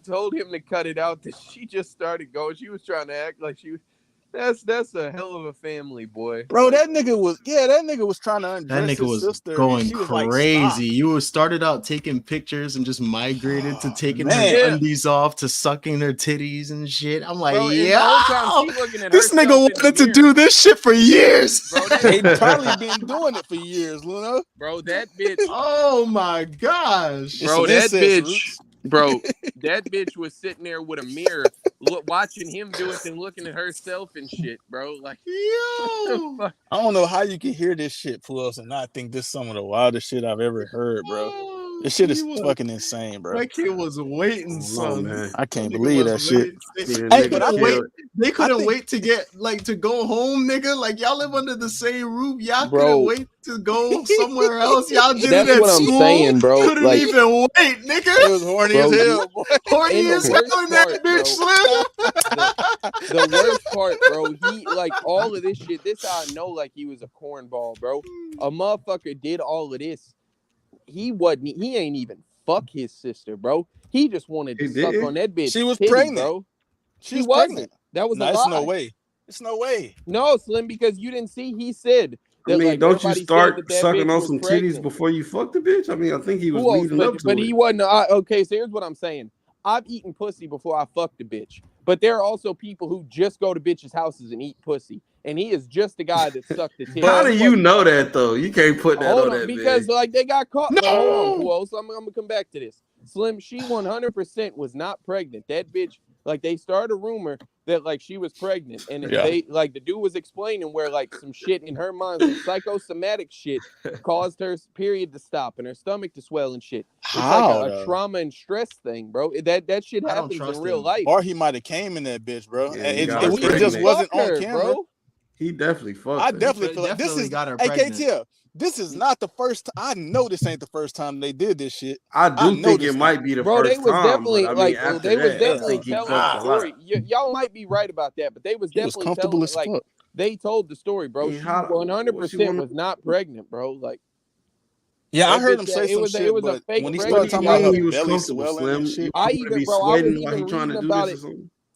told him to cut it out. That she just started going. She was trying to act like she was. That's a hell of a family, boy. Bro, that nigga was trying to undress his sister. Going crazy. Like, you started out taking pictures and just migrated to taking her undies off to sucking her titties and shit. I'm like, bro, this nigga wanted to do this shit for years. Bro, they probably been doing it for years, Luna. Bro, that bitch. Oh my gosh. Bro, that bitch. Bro, that bitch was sitting there with a mirror, watching him do it and looking at herself and shit, bro. Like, yo, I don't know how you can hear this shit, Puss, and not think this is some of the wildest shit I've ever heard, bro. This shit is fucking insane, bro. That kid was waiting, son. Man. I can't believe that shit. They couldn't wait to get to go home, nigga. Like, y'all live under the same roof. Y'all couldn't wait to go somewhere else. Y'all did it at school. I'm saying, bro. Couldn't like, even wait, nigga. It was horny as hell, boy. Horny as hell in that bitch, Slim. The worst part, bro, he, like, all of this shit, this how I know, like, he was a cornball, bro. A motherfucker did all of this. He ain't even fuck his sister, bro. He just wanted to suck on that bitch. She was pregnant, bro. She wasn't. Pregnant. That was a lie. It's no way. It's no way. No, Slim, because you didn't see. He said that, I mean, like, don't you start that sucking on some pregnant. titties before you fuck the bitch? I mean, I think he was leading up to but it. He wasn't. Okay, so here's what I'm saying. I've eaten pussy before I fucked a bitch. But there are also people who just go to bitches' houses and eat pussy. And he is just the guy that sucked the titty. How do you know that, though? You can't put that on that because, like, they got caught. No! Hold on, Kuo, so I'm going to come back to this. Slim, she 100% was not pregnant. That bitch, like, they started a rumor that, like, she was pregnant. And they, like, the dude was explaining where, like, some shit in her mind, some psychosomatic shit, caused her period to stop and her stomach to swell and shit. It's like a trauma and stress thing, bro. That shit happens in real life. Or he might have came in that bitch, bro. Yeah, and it just wasn't on camera, bro. He definitely fucked. I definitely feel like this is got her pregnant. KTL, this is not the first. I know this ain't the first time they did this shit. I do think it might be the first time. Bro, they was definitely like they was definitely telling the story. Y'all might be right about that, but they was definitely telling like they told the story, bro. She 100% was not pregnant, bro. Like, yeah, I heard him say some shit. It was a fake. When he started talking about her belly swelling and shit, I was even reading about it.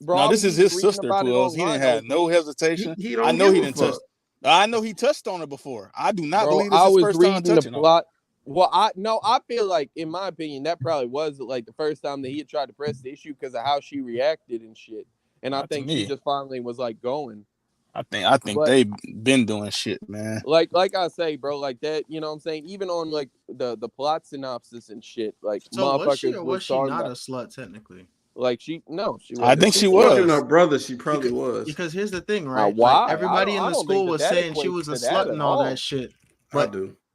Bro, no, this is his sister, Puss. He didn't have no hesitation. I know he didn't touch. I know he touched on her before. I do not believe this is his first time touching her. Well, I feel like, in my opinion, that probably was like the first time that he had tried to press the issue because of how she reacted and shit. And I think she just finally was like going. I think they've been doing shit, man. Like I say, bro, like that, you know what I'm saying? Even on like the plot synopsis and shit, like, so motherfuckers was she not a slut technically? Like she wasn't. I think she was. Her brother, she probably was. Because here's the thing, right? Why? Like, everybody in the school was saying she was a slut and all that shit.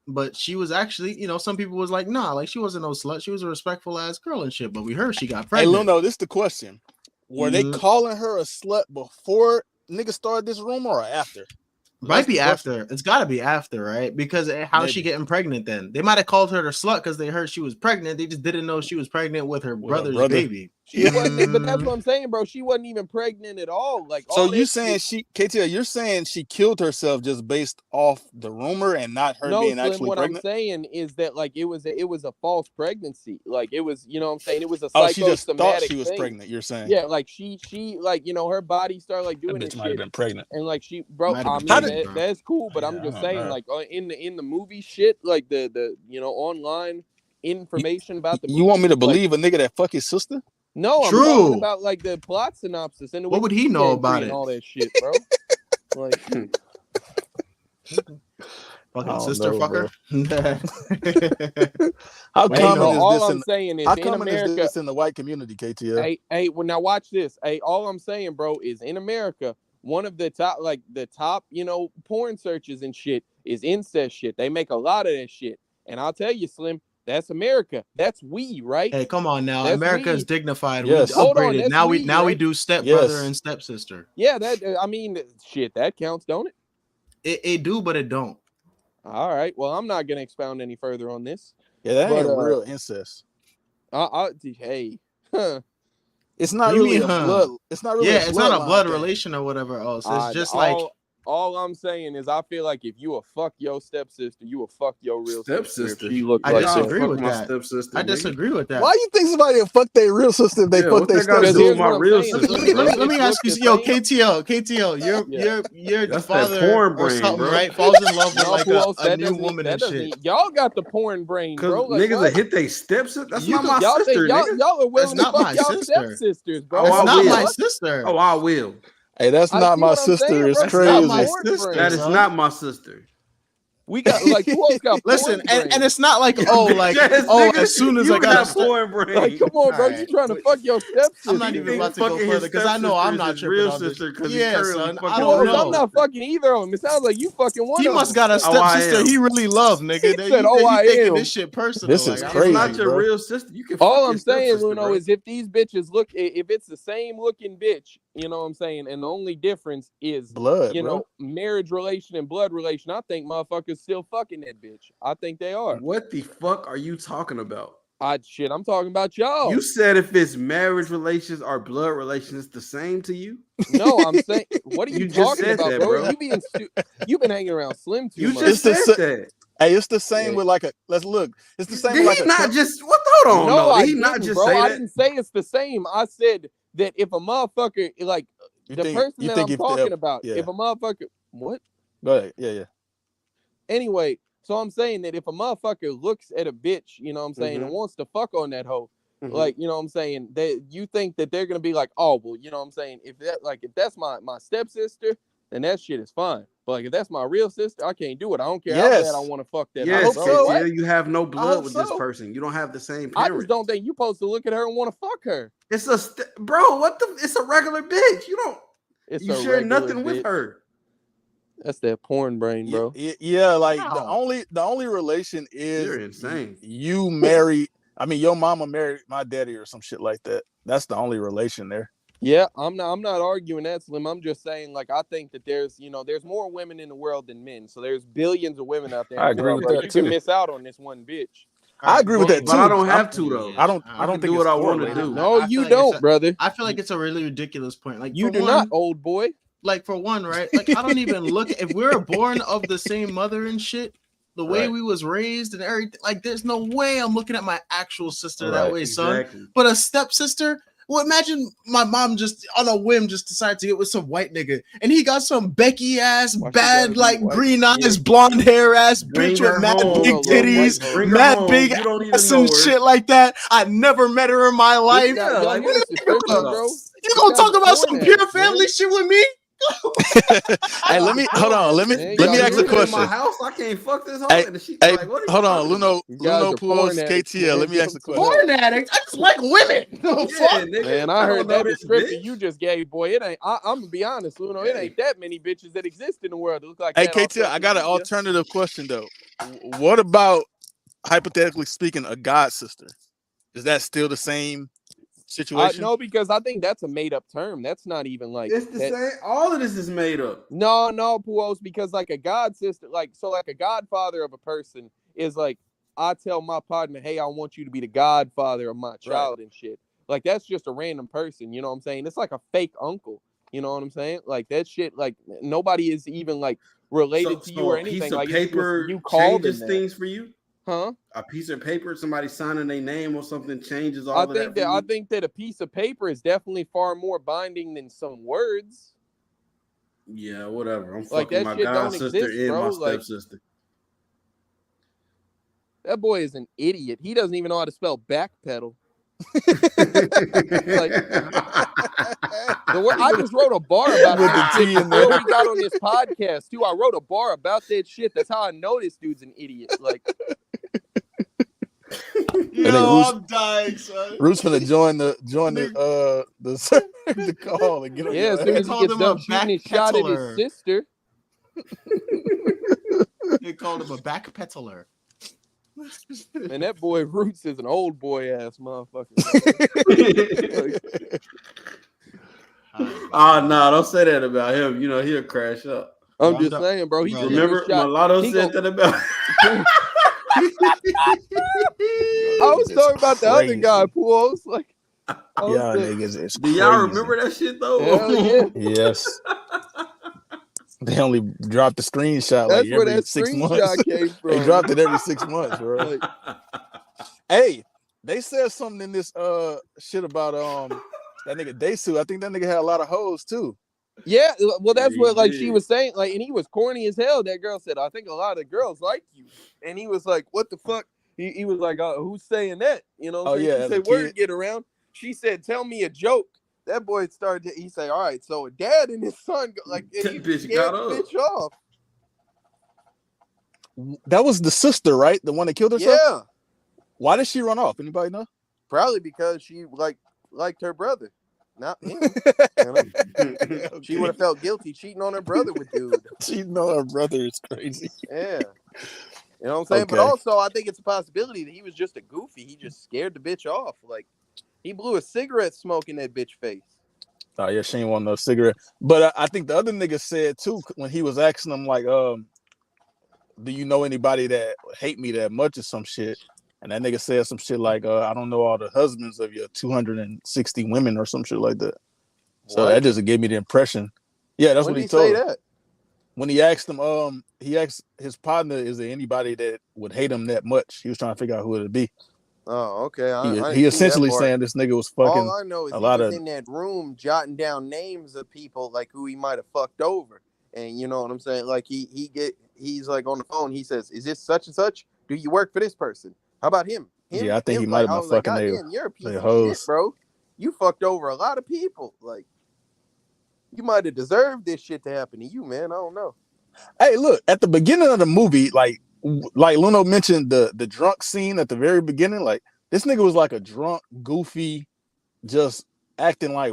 But she was actually, you know, some people was like, nah, like she wasn't no slut. She was a respectful ass girl and shit. But we heard she got pregnant. Hey, Luno, this is the question. Were they calling her a slut before niggas started this rumor or after? Might be after. It's got to be after, right? Because how's she getting pregnant then? They might have called her a slut because they heard she was pregnant. They just didn't know she was pregnant with her brother's baby. She wasn't, but that's what I'm saying, bro. She wasn't even pregnant at all. Like, so you saying KTL, you're saying she killed herself just based off the rumor and not her being actually what pregnant? I'm saying is that, like, it was a false pregnancy. Like, it was, you know what I'm saying? It was a psychosomatic she just thought she was thing. Pregnant, you're saying? Yeah, like she like, you know, her body started like doing that bitch this might have been pregnant. And like she broke. I mean, that's cool, but I'm just saying, like, in the movie shit, like the you know, online information about the movie. You want me to believe a nigga that fuck his sister? No, I'm talking about like the plot synopsis and what would he know about it? And all that shit, bro. Like, Fucking sister fucker. How common is all this? I'm saying is how in common America, is this in the white community, KTL? Hey, well now watch this. Hey, all I'm saying, bro, is in America, one of the top, porn searches and shit is incest shit. They make a lot of that shit, and I'll tell you, Slim, that's America. That's we, right? Hey, come on now. That's America we. is dignified. Yes. We Hold on, upgraded. that's Now we, we right? do stepbrother and stepsister. Yeah, shit, that counts, don't it? It do, but it don't. All right. Well, I'm not gonna expound any further on this. Yeah, that ain't real incest. Hey. It's not really a blood. It's not really. Yeah, it's not a blood relation or whatever else. It's just all I'm saying is I feel like if you will fuck your stepsister, you will fuck your real stepsister. I disagree with that. I disagree with that. Why you think somebody will fuck their real sister if they fuck their stepsister? Do my real sister. Let me ask you, yo, KTL, your that's father porn or brain, something, bro. right? Falls in love with like a new woman and shit. Y'all got the porn brain, bro. Like, niggas that hit they stepsister. That's not my sister, nigga. Y'all are willing to fuck y'all stepsisters, bro. That's not my sister. Oh, I will. Hey, that's not my sister. It's crazy. That is not my sister. We got who else got listen, porn and it's not like as soon as I got porn brain. Like, come on, bro, you trying to fuck your stepsister? I'm not even about to go further because I know I'm not tripping on this. Yeah, son, I don't know. I'm not fucking either of them. It sounds like you fucking one. He must got a stepsister he really loved, nigga. He said, I taking this shit personal. This is crazy. It's not your real sister. You can. All I'm saying, Luno, is if these bitches if it's the same looking bitch, you know what I'm saying, and the only difference is blood, marriage relation and blood relation. I think motherfuckers still fucking that bitch. I think they are. What the fuck are you talking about? I'm talking about y'all. You said if it's marriage relations or blood relations, it's the same to you? No, I'm saying, what are you talking about, that, bro? You've been hanging around Slim too much. You just said that. Hey, it's the same with let's look. It's the same Did with he not just hold on? No, Did he not just say that? I didn't say it's the same. I said that if a motherfucker person that I'm talking about, if a motherfucker what? Go ahead. Yeah. Anyway, so I'm saying that if a motherfucker looks at a bitch, you know what I'm saying, and wants to fuck on that hoe, like, you know what I'm saying, that you think that they're gonna be like, oh, well, you know what I'm saying, if that's my stepsister, then that shit is fine. But like if that's my real sister, I can't do it. I don't care how bad I want to fuck that. Yes, yeah, you have no blood with this person. You don't have the same parents. I just don't think you're supposed to look at her and want to fuck her. It's bro, what the? It's a regular bitch. You don't. You share nothing with her. That's that porn brain, bro. Yeah, like the only relation is you're insane. You married. I mean, your mama married my daddy or some shit like that. That's the only relation there. Yeah, I'm not arguing that, Slim. I'm just saying, like, I think that there's more women in the world than men. So there's billions of women out there. I agree with that you too. can miss out on this one bitch. I agree with that too. But I don't have to though. I don't think do what I want to do. No, you don't, brother. I feel like it's a really ridiculous point. Like you do not, old boy. Like for one, right? Like I don't even look if we're born of the same mother and shit. The way we was raised and everything, like there's no way I'm looking at my actual sister that way, son. But a stepsister. Well, imagine my mom just on a whim just decided to get with some white nigga, and he got some Becky ass, bad like green eyes, blonde hair ass bitch with mad big titties, mad big ass and shit like that. I never met her in my life. Yeah, like, you gonna talk about some pure family shit with me? Hey, let me ask a question. My house, I can't fuck this hoe. Hey, hold on, Luno Pools, KTL. Let me ask the question. Porn addict? I just like women. Man, I heard that description you just gave, boy. It ain't. I'm gonna be honest, Luno. It ain't that many bitches that exist in the world that look like. Hey, KTL, I got an alternative question though. What about, hypothetically speaking, a god sister? Is that still the same situation? No, because I think that's a made up term. That's not even like it's the same. All of this is made up. No, Puos, because like a god sister, like a godfather of a person is like, I tell my partner, hey, I want you to be the godfather of my child and shit. Like that's just a random person, you know what I'm saying? It's like a fake uncle, you know what I'm saying? Like that shit, like nobody is even like related to you or anything. Piece of like paper you changes things for you. Huh? A piece of paper, somebody signing their name or something changes all of that. I think that a piece of paper is definitely far more binding than some words. Yeah, whatever. I'm like fucking my god sister and my stepsister. That boy is an idiot. He doesn't even know how to spell backpedal. I just wrote a bar about that shit before we got on this podcast too. I wrote a bar about that shit. That's how I know this dude's an idiot. Like, yo, I'm dying, son. Root's gonna join the call and get on. Yeah, as soon as he gets done shooting his shot at his sister. They called him a backpedaler. And that boy Roots is an old boy ass motherfucker. Oh no, don't say that about him. You know he'll crash up. I'm just saying, bro. Remember Mulatto said that about. I was talking about the other guy, Pool. I was like, niggas, do y'all remember that shit though? Yeah. Yes. They only dropped the screenshot. That's like where every that 6 screenshot months. came from. They dropped it every 6 months, bro. Like, hey, they said something in this shit about that nigga Dae-su. I think that nigga had a lot of hoes too. Yeah, well, that's what like she was saying. Like, and he was corny as hell. That girl said, "I think a lot of girls like you," and he was like, "What the fuck?" He was like, "Who's saying that?" You know? She said, "Word get around." She said, "Tell me a joke." That boy started. He said, "All right, so a dad and his son like and he bitch got the bitch off." That was the sister, right? The one that killed herself. Yeah. Why did she run off? Anybody know? Probably because she liked her brother, not him. She would have felt guilty cheating on her brother with dude. Cheating on her brother is crazy. Yeah. You know what I'm saying? But also, I think it's a possibility that he was just a goofy. He just scared the bitch off. Like, he blew a cigarette smoke in that bitch face. Oh, yeah, she ain't want no cigarette. But I think the other nigga said, too, when he was asking him, like, do you know anybody that hate me that much or some shit? And that nigga said some shit like, I don't know all the husbands of your 260 women or some shit like that. So that just gave me the impression. Yeah, that's what he told him. When he asked him, he asked his partner, is there anybody that would hate him that much? He was trying to figure out who it would be. Oh, okay. He essentially saying this nigga was fucking. All I know is he was in that room jotting down names of people like who he might have fucked over, and you know what I'm saying. Like he's like on the phone. He says, "Is this such and such? Do you work for this person? How about him?" Yeah, I think he might have been fucking damn, you're a piece of shit, bro. You fucked over a lot of people. Like you might have deserved this shit to happen to you, man. I don't know. Hey, look at the beginning of the movie, like Luno mentioned the drunk scene at the very beginning. Like this nigga was like a drunk, goofy, just acting like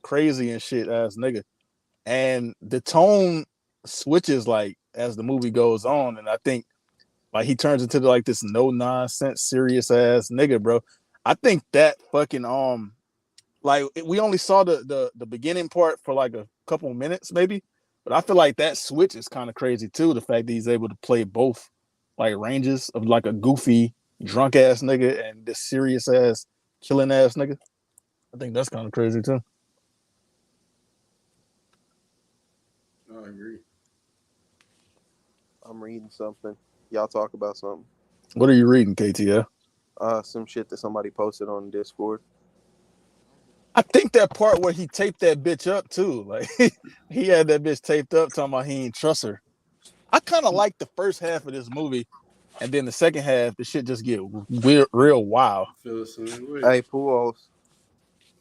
crazy and shit ass nigga. And the tone switches like as the movie goes on, and I think like he turns into like this no nonsense, serious ass nigga, bro. I think that fucking like we only saw the beginning part for like a couple minutes maybe, but I feel like that switch is kind of crazy too. The fact that he's able to play both like ranges of like a goofy drunk ass nigga and this serious ass killing ass nigga. I think that's kind of crazy too. I agree. I'm reading something. Y'all talk about something. What are you reading, KTL? Some shit that somebody posted on Discord. I think that part where he taped that bitch up too. Like he had that bitch taped up talking about he ain't trust her. I kind of like the first half of this movie, and then the second half, the shit just get real wild. Hey, Pools.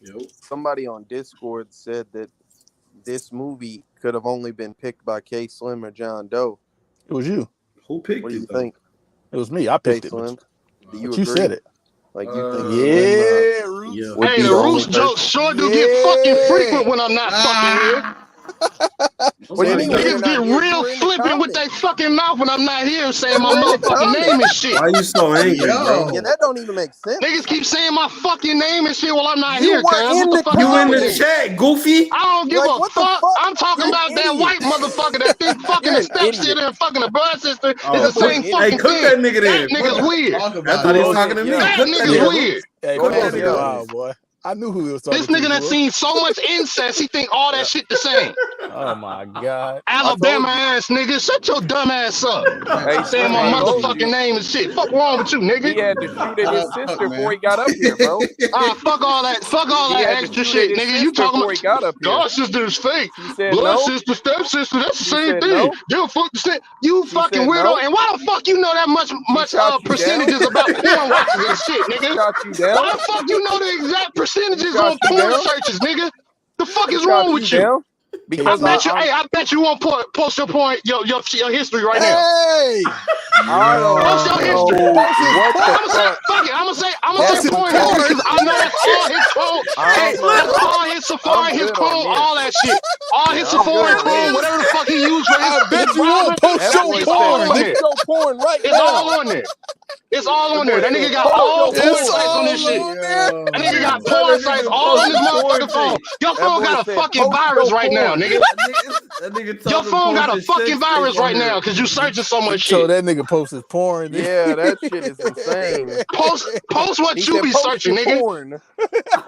Yep. Somebody on Discord said that this movie could have only been picked by K Slim or John Doe. It was you. Who picked it? What do you think? It was me. I picked it. Slim. Do you agree? Said it. Like you think? Yeah, Roots. Yeah. Hey, the Roots jokes sure do get fucking frequent when I'm not fucking here. Niggas get real flippant with their fucking mouth when I'm not here saying my motherfucking name and shit. Why you so angry, bro? Yeah, that don't even make sense. Niggas keep saying my fucking name and shit while I'm not here, cuz. You in the chat, goofy? I don't give a fuck. I'm talking about that white motherfucker that think fucking a stepsister and fucking a blood sister is the same fucking thing. Hey, cook that nigga then. That nigga's weird. I thought he was talking to me. That nigga's weird. Hey, come on, boy. I knew who he was talking to. This nigga that bro. Seen so much incest, he think all that shit the same. Oh my god. Alabama ass nigga, shut your dumb ass up. Hey, saying my motherfucking name and shit. Fuck wrong with you, nigga? He had to shoot at his sister before he got up here, bro. Fuck all that extra shit, nigga. You talking about God sister is fake. Blood sister, stepsister, that's the same thing. You fuck the same. You fucking weirdo. And why the fuck you know that much percentages about porn watches and shit, nigga? Why the fuck you know the exact percentages on porn searches, nigga? The fuck fuck is wrong with you? Because I bet you won't post your history right now. Hey, I don't post your history. What the fuck? Fuck it. I'm gonna say porn history because I know that's all his code. Hey, that's all his Safari, his Chrome, all that shit. All his Safari, Chrome, whatever the fuck he used for his. I bet you won't post your porn. Show porn right now. It's all on there. It's all on there. That nigga got all porn sites on this shit. That nigga got porn sites all on his motherfucking phone. Your phone got a fucking virus right now, nigga. Your phone got a fucking virus right now because you searching so much shit. So that nigga posted porn. Yeah, that shit is insane. Post what you be searching, nigga. Porn.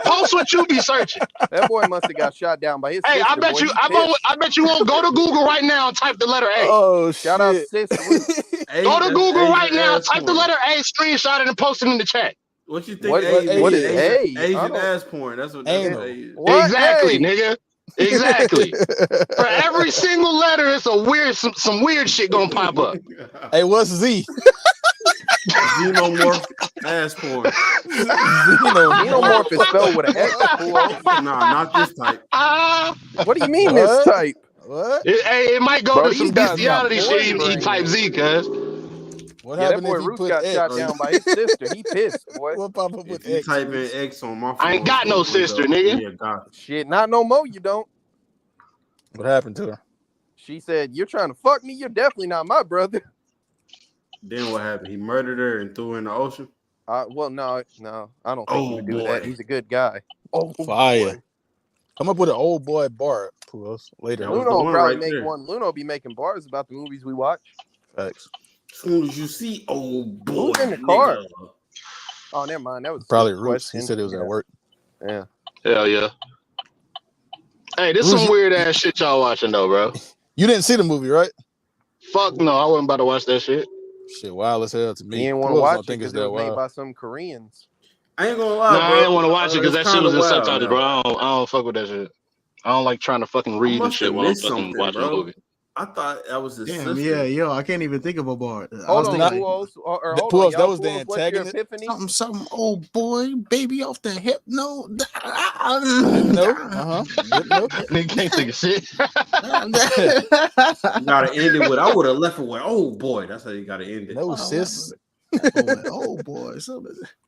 Post what you be searching. That boy must have got shot down by his sister. I bet you won't go to Google right now and type the letter A. Oh, shout out sister. Go to Google right now, type the letter A, screenshot it, and post it in the chat. What you think? What is A? Asian ass porn. That's what A is. Exactly, nigga. Exactly. For every single letter, it's a weird, some weird shit gonna pop up. Hey, what's Z? Xenomorph ass porn. Xenomorph is spelled with an X. Nah, not this type. What do you mean this type? What? It might go to some bestiality shit. He type Z, cuz. What happened that boy if Ruth put got X? shot down by his sister. He pissed, boy. What pop up with If you X? type in X on my phone, I ain't got no sister, nigga. Yeah, got it. Shit, not no more. You don't. What happened to her? She said, "You're trying to fuck me. You're definitely not my brother." Then what happened? He murdered her and threw her in the ocean. Well, no, I don't think he would do that. He's a good guy. Oh, fire! Boy. Come up with an old boy bar later. Luno will probably make one. Luno be making bars about the movies we watch. Facts. As soon as you see old boy, who's in the car? Oh, never mind. That was probably Roots. He said it was at work. Yeah. Hell yeah. Hey, this is some weird ass shit y'all watching though, bro. You didn't see the movie, right? Fuck no, I wasn't about to watch that shit. Shit, wild as hell to me. You didn't want to watch it because it was made by some Koreans. I ain't gonna lie, no, bro. I didn't want to watch it because that shit was in wild, subtitles, bro. I don't fuck with that shit. I don't like trying to fucking read and shit while I'm fucking watching a movie. I thought that was his Damn, sister. yeah, yo, I can't even think of a bar. Hold on, that was the antagonist. Something old boy, baby off the hip. No. No. Nigga can't think of shit. You gotta end it with, I would have left it with, oh boy. That's how you gotta end it. No, sis. Oh boy.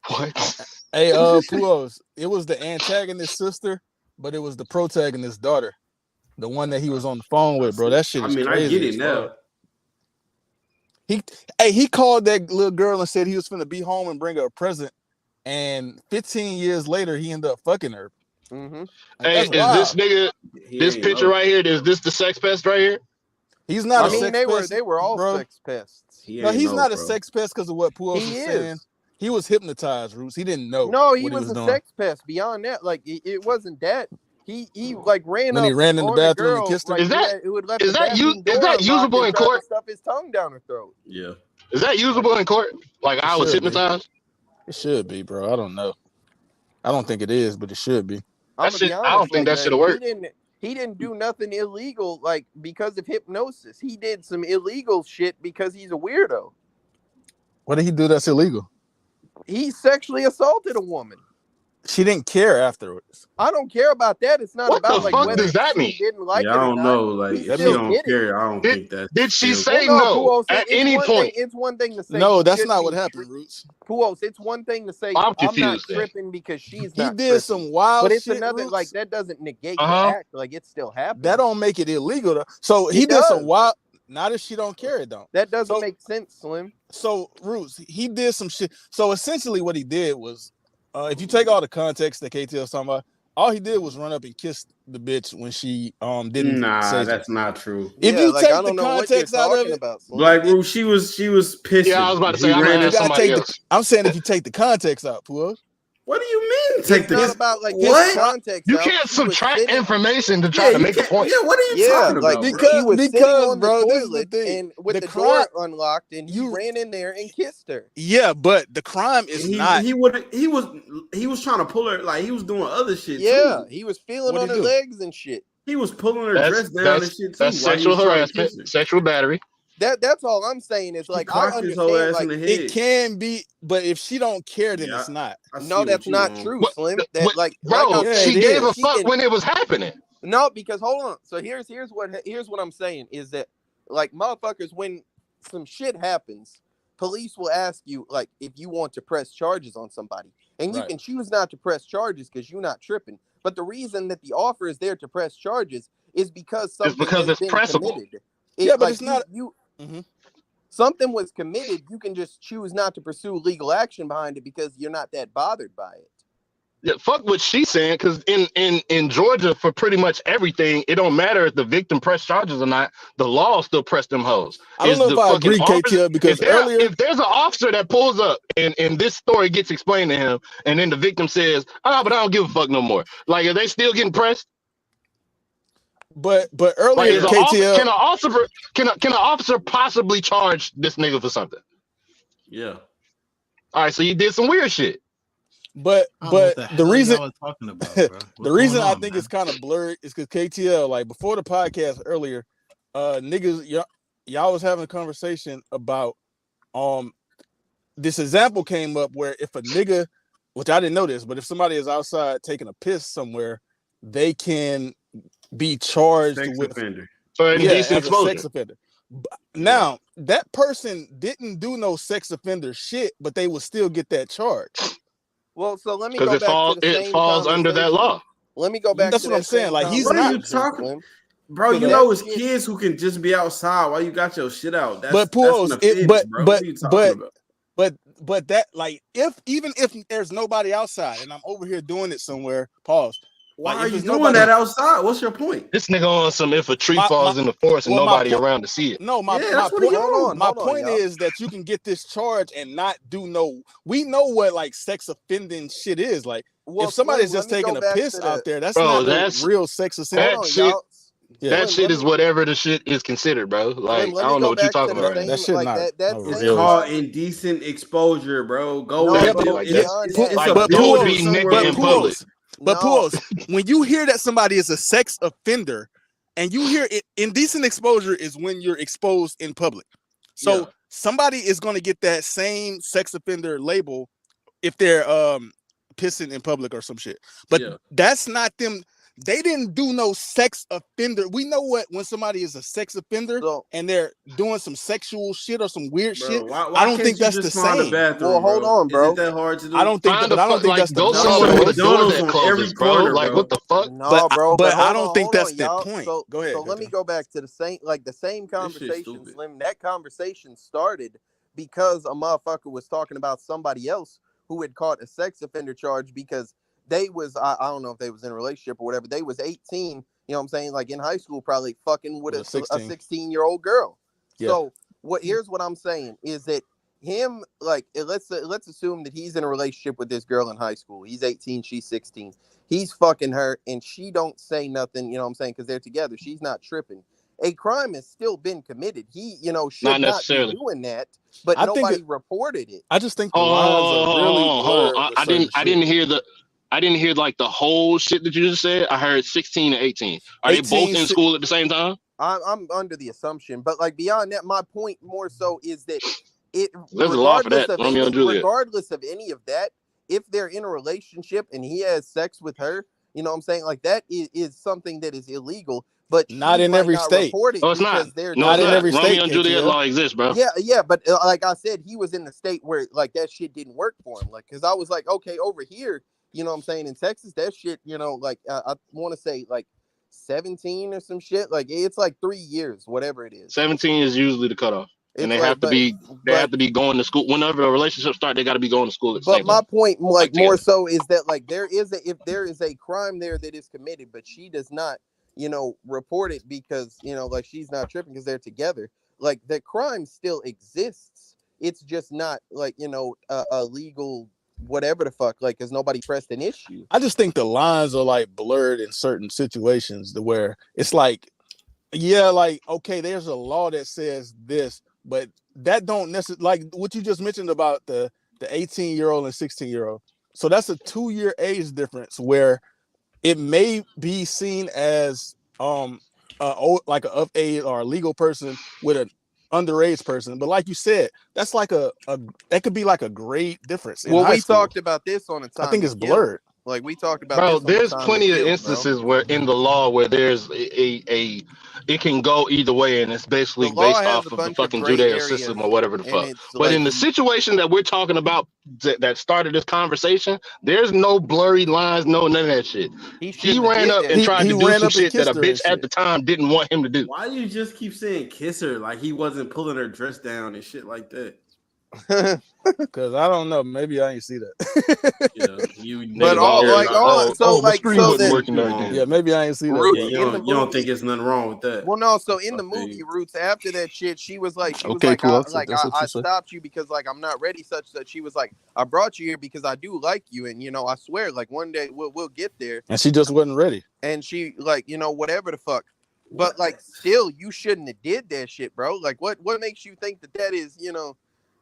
What? Hey, Puos, it was the antagonist sister, but it was the protagonist daughter. The one that he was on the phone with, bro. That shit is crazy. I get it now. He called that little girl and said he was finna be home and bring her a present. And 15 years later, he ended up fucking her. Mm-hmm. Hey, is this nigga, this picture right here, is this the sex pest right here? He's not a sex pest. They were all sex pests. No, he's not a sex pest because of what Puos was saying. He was hypnoptized, Roots. He didn't know. No, he was a sex pest. Beyond that, like it wasn't that. He like ran when up he ran in the bathroom and kissed her. Like, is that usable in court? Stuff his tongue down her throat. Yeah. Is that usable in court? Like I was hypnotized? It should be, bro. I don't know. I don't think it is, but it should be. I don't think that should have worked. He didn't do nothing illegal like because of hypnosis. He did some illegal shit because he's a weirdo. What did he do that's illegal? He sexually assaulted a woman. She didn't care afterwards. I don't care about that. It's not about like whether she didn't like it. I don't know. Like if she don't care, I don't think that. Did she say no at any point? It's one thing to say. No, that's not what happened, Roots. Puos, it's one thing to say I'm not tripping because she's not. He did some wild shit. But it's another Roots. Like that doesn't negate the act. Like it still happened. That don't make it illegal though. So he did some wild. Not if she don't care, it don't. That doesn't make sense, Slim. So Roots, he did some shit. So essentially, what he did was. If you take all the context that KT was talking about, all he did was run up and kiss the bitch when she didn't. Nah, that's not true. If you take the context out of it, Black Roof, she was pissed. Yeah, I was about to say I'm saying if you take the context out, Puos. What do you mean? Take the about like what? Context you can't subtract information to try to make a point. Yeah, what are you talking about? Because bro, this is the thing. And with the door unlocked, and you ran in there and kissed her. Yeah, but the crime is not. He was trying to pull her, like he was doing other shit. Yeah, too. he was feeling on her legs and shit. He was pulling her dress down and shit too. That's sexual harassment, sexual battery. That's all I'm saying is like I understand like it can be, but if she don't care, then it's not. No, that's not true, Slim. That like bro, she gave a fuck when it was happening. No, because hold on. So here's what I'm saying is that like motherfuckers, when some shit happens, police will ask you like if you want to press charges on somebody, and you can choose not to press charges because you're not tripping. But the reason that the offer is there to press charges is because something has been committed. But like, it's not. Something was committed. You can just choose not to pursue legal action behind it because you're not that bothered by it. Yeah, fuck what she's saying, because in Georgia, for pretty much everything, it don't matter if the victim press charges or not. The law still press them hoes. I don't know if I agree, KTL, because if there's an officer that pulls up and this story gets explained to him, and then the victim says, "Oh, but I don't give a fuck no more." Like, are they still getting pressed? But earlier, like, KTL, can an officer possibly charge this nigga for something? Yeah. All right, so you did some weird shit. But the reason talking about, the reason I think it's kind of blurred is because KTL, like before the podcast earlier, niggas y'all was having a conversation about this example came up where if a nigga, which I didn't know this, but if somebody is outside taking a piss somewhere, they can be charged with offender. For indecent exposure. Sex offender. Now that person didn't do no sex offender shit, but they will still get that charge. Well, so let me go back to the same falls under that law. Let me go back. That's to what I'm saying. Like he's what not. Are you talking, bro? You know, it's kids who can just be outside while you got your shit out. That's, but pause. But that, like, even if there's nobody outside and I'm over here doing it somewhere, pause. Why are you doing that outside? What's your point? This nigga on some if a tree falls in the forest and nobody around to see it. No, my point is that you can get this charge and not do no. We know what like sex offending shit is. Like if somebody's just taking a piss out there, that's not real sex offending. That shit is whatever the shit is considered, bro. Like I don't know what you're talking about. That shit not. It's called indecent exposure, bro. Go that would be nigga in public. But pause. When you hear that somebody is a sex offender, and you hear it, indecent exposure is when you're exposed in public. So somebody is going to get that same sex offender label if they're pissing in public or some shit. But that's not them. They didn't do no sex offender. We know what when somebody is a sex offender and they're doing some sexual shit or some weird shit. Why I don't think that's the same. Well, hold on, bro. Is that hard to do? I don't think. I don't think that's the bro. Like what the fuck? No, bro. But I don't think that's the point. Go ahead. So let me go back to the same conversation, Slim. That conversation started because a motherfucker was talking about somebody else who had caught a sex offender charge because they was I don't know if they was in a relationship or whatever. They was 18, you know what I'm saying? Like in high school, probably fucking with a 16-year-old girl. Yeah. So here's what I'm saying is that him, like, let's assume that he's in a relationship with this girl in high school. He's 18, she's 16. He's fucking her and she don't say nothing, you know what I'm saying? Because they're together. She's not tripping. A crime has still been committed. He, should not be doing that, but nobody reported it. I just think the lines are really blurred. I didn't hear like the whole shit that you just said. I heard 16 and 18. Are 18, they both in school at the same time? I'm under the assumption, but like beyond that, my point more so is that regardless of any of that, if they're in a relationship and he has sex with her, you know what I'm saying? Like that is something that is illegal, but not in every state. Oh, it's not. Not in every state. Romeo and Juliet law exists, bro. Yeah, but like I said, he was in the state where like that shit didn't work for him. Like, cause I was like, okay, over here, you know what I'm saying? In Texas, that shit, like I want to say like 17 or some shit. Like it's like 3 years, whatever it is. 17 is usually the cutoff. And they have to be going to school. Whenever a relationship starts, they got to be going to school at the same time. But my point, like more so, is that like if there is a crime there that is committed, but she does not, report it because like she's not tripping because they're together. Like the crime still exists. It's just not like a legal whatever the fuck, like because nobody pressed an issue. I just think the lines are like blurred in certain situations to where it's like, like okay, there's a law that says this. But that don't necessarily, like what you just mentioned about the 18-year-old and 16-year-old. So that's a 2-year age difference where it may be seen as like a of age or a legal person with an underage person. But like you said, that's like that could be like a grade difference. Well, we talked about this on a time. I think it's blurred. Like we talked about Bro, this. there's On the plenty of kill, instances where in the law where there's it can go either way, and it's basically the law based has off a of the bunch of fucking gray Judeo system areas, or whatever the and fuck. it's But like in the situation that we're talking about that started this conversation, there's no blurry lines, no none of that shit. He ran up and tried to do some shit that a bitch at the time didn't want him to do. Why do you just keep saying kiss her like he wasn't pulling her dress down and shit like that? Because I don't know, maybe I ain't see that. But my screen wasn't working right then. Yeah, maybe I ain't see that. You don't think it's nothing wrong with that? Well, no. So in the movie, Roots, after that shit, she was like, I stopped you because like I'm not ready. Such that she was like, I brought you here because I do like you, and I swear, like one day we'll get there. And she just wasn't ready. And she like whatever the fuck. But like still, you shouldn't have did that shit, bro. Like what makes you think that is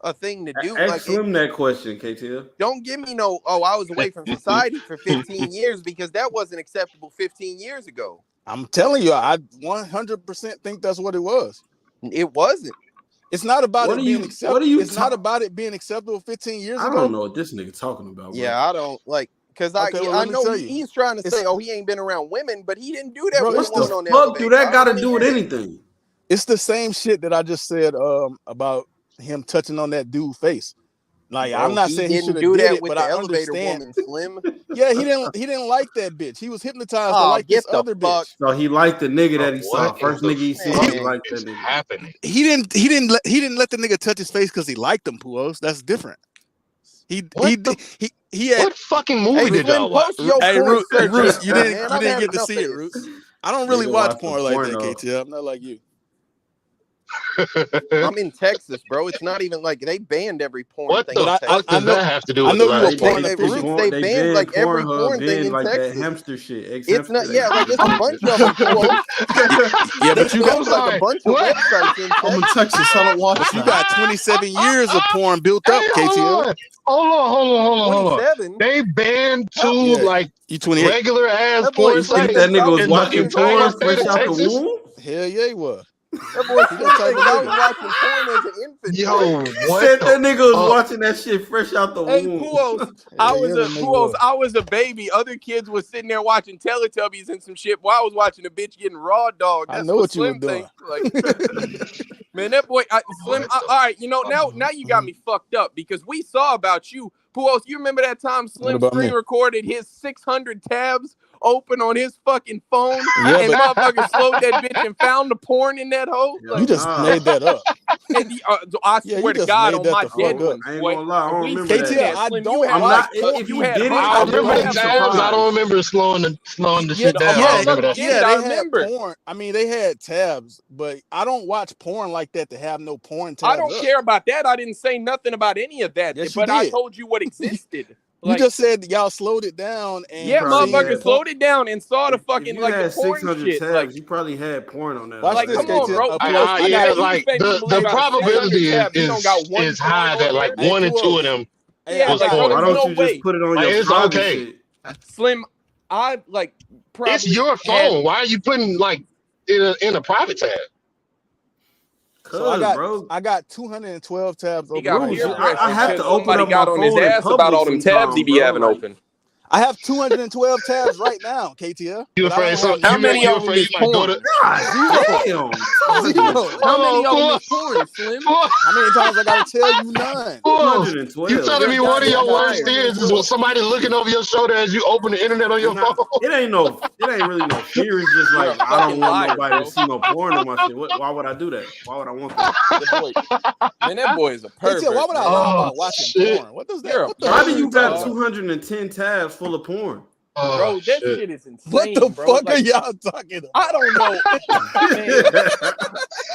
a thing to do? Ask him that question, KTL. Don't give me no. I was away from society for 15 years because that wasn't acceptable 15 years ago. I'm telling you, I 100% think that's what it was. It wasn't. It's not about it being acceptable. It's not about it being acceptable 15 years ago. I don't know what this nigga talking about. Bro. Yeah, I don't like because I know he's trying to say, he ain't been around women, but he didn't do that. Bro, what the fuck do that got to do with anything? It's the same shit that I just said about him touching on that dude's face. Like, I'm not saying he should have did it, but I understand. Woman, Slim. Yeah, he didn't like that bitch. He was hypnotized to like this other bitch. So he liked the nigga that he saw. First nigga he seen, he liked that nigga. Happening. He didn't let the nigga touch his face because he liked him, Puos. That's different. He had what fucking movie did y'all watch? Hey, Roots, you didn't get to see it, Roots. I don't really watch porn like that, KTL. I'm not like you. I'm in Texas, bro. It's not even like they banned every porn thing. What does that have to do with they banned like every porn thing in like Texas. That hamster shit. It's not, like it's a bunch of them. Yeah, but you got like a bunch of websites. I'm in Texas. I don't watch. You got 27 years of porn built up, KTL. Hold on. They banned two regular ass porn sites. That nigga was watching porn fresh out the womb. Hell yeah, he was. That boy I was watching porn as an infant. Yo, what said that nigga was watching that shit fresh out the womb. Puos, I was a baby. Other kids was sitting there watching Teletubbies and some shit while I was watching a bitch getting raw dog. That's I know what you were doing. Like, man, that boy Slim. All right, now you got me fucked up because we saw about you, Puos. You remember that time Slim screen recorded his 600 tabs open on his fucking phone and motherfucker slowed that bitch and found the porn in that hole? Like, you just made that up. And I swear to God on my dead one. I ain't gonna lie, I don't remember KTL, that. I don't watch if you did it, I remember the tabs. I don't remember slowing the shit down. I remember that. Yeah, they had porn. I mean, they had tabs, but I don't watch porn like that to have no porn tabs. I don't care about that. I didn't say nothing about any of that, but I told you what existed. You just said y'all slowed it down, and motherfucker slowed it down and saw the fucking like the porn 600 shit. tabs, like, you probably had porn on that. Like, come on, bro. The probability is high that like 1 or 2 of them. Yeah, was porn. Why don't you just put it on your private shit? Slim, I like. It's your phone. Why are you putting like in a private tab? So I got 212 tabs open. I have to open up got my on phone his ass about all them tabs he be having open. I have 212 tabs right now, KTL. You afraid how many of them is porn? Damn. How many of them is porn, Slim? How many times I gotta tell you? None. 212. You telling me one of your worst fears is when somebody looking over your shoulder as you open the internet on your phone? It ain't really no fear. It's just like I don't want nobody to see no porn on my shit. Why would I do that? Why would I want that? Man, that boy is a pervert. KTL, why would I lie about watching porn? What does that? Why do you got 210 tabs full of porn? Bro, that shit is insane. What the fuck are y'all talking about? I don't know.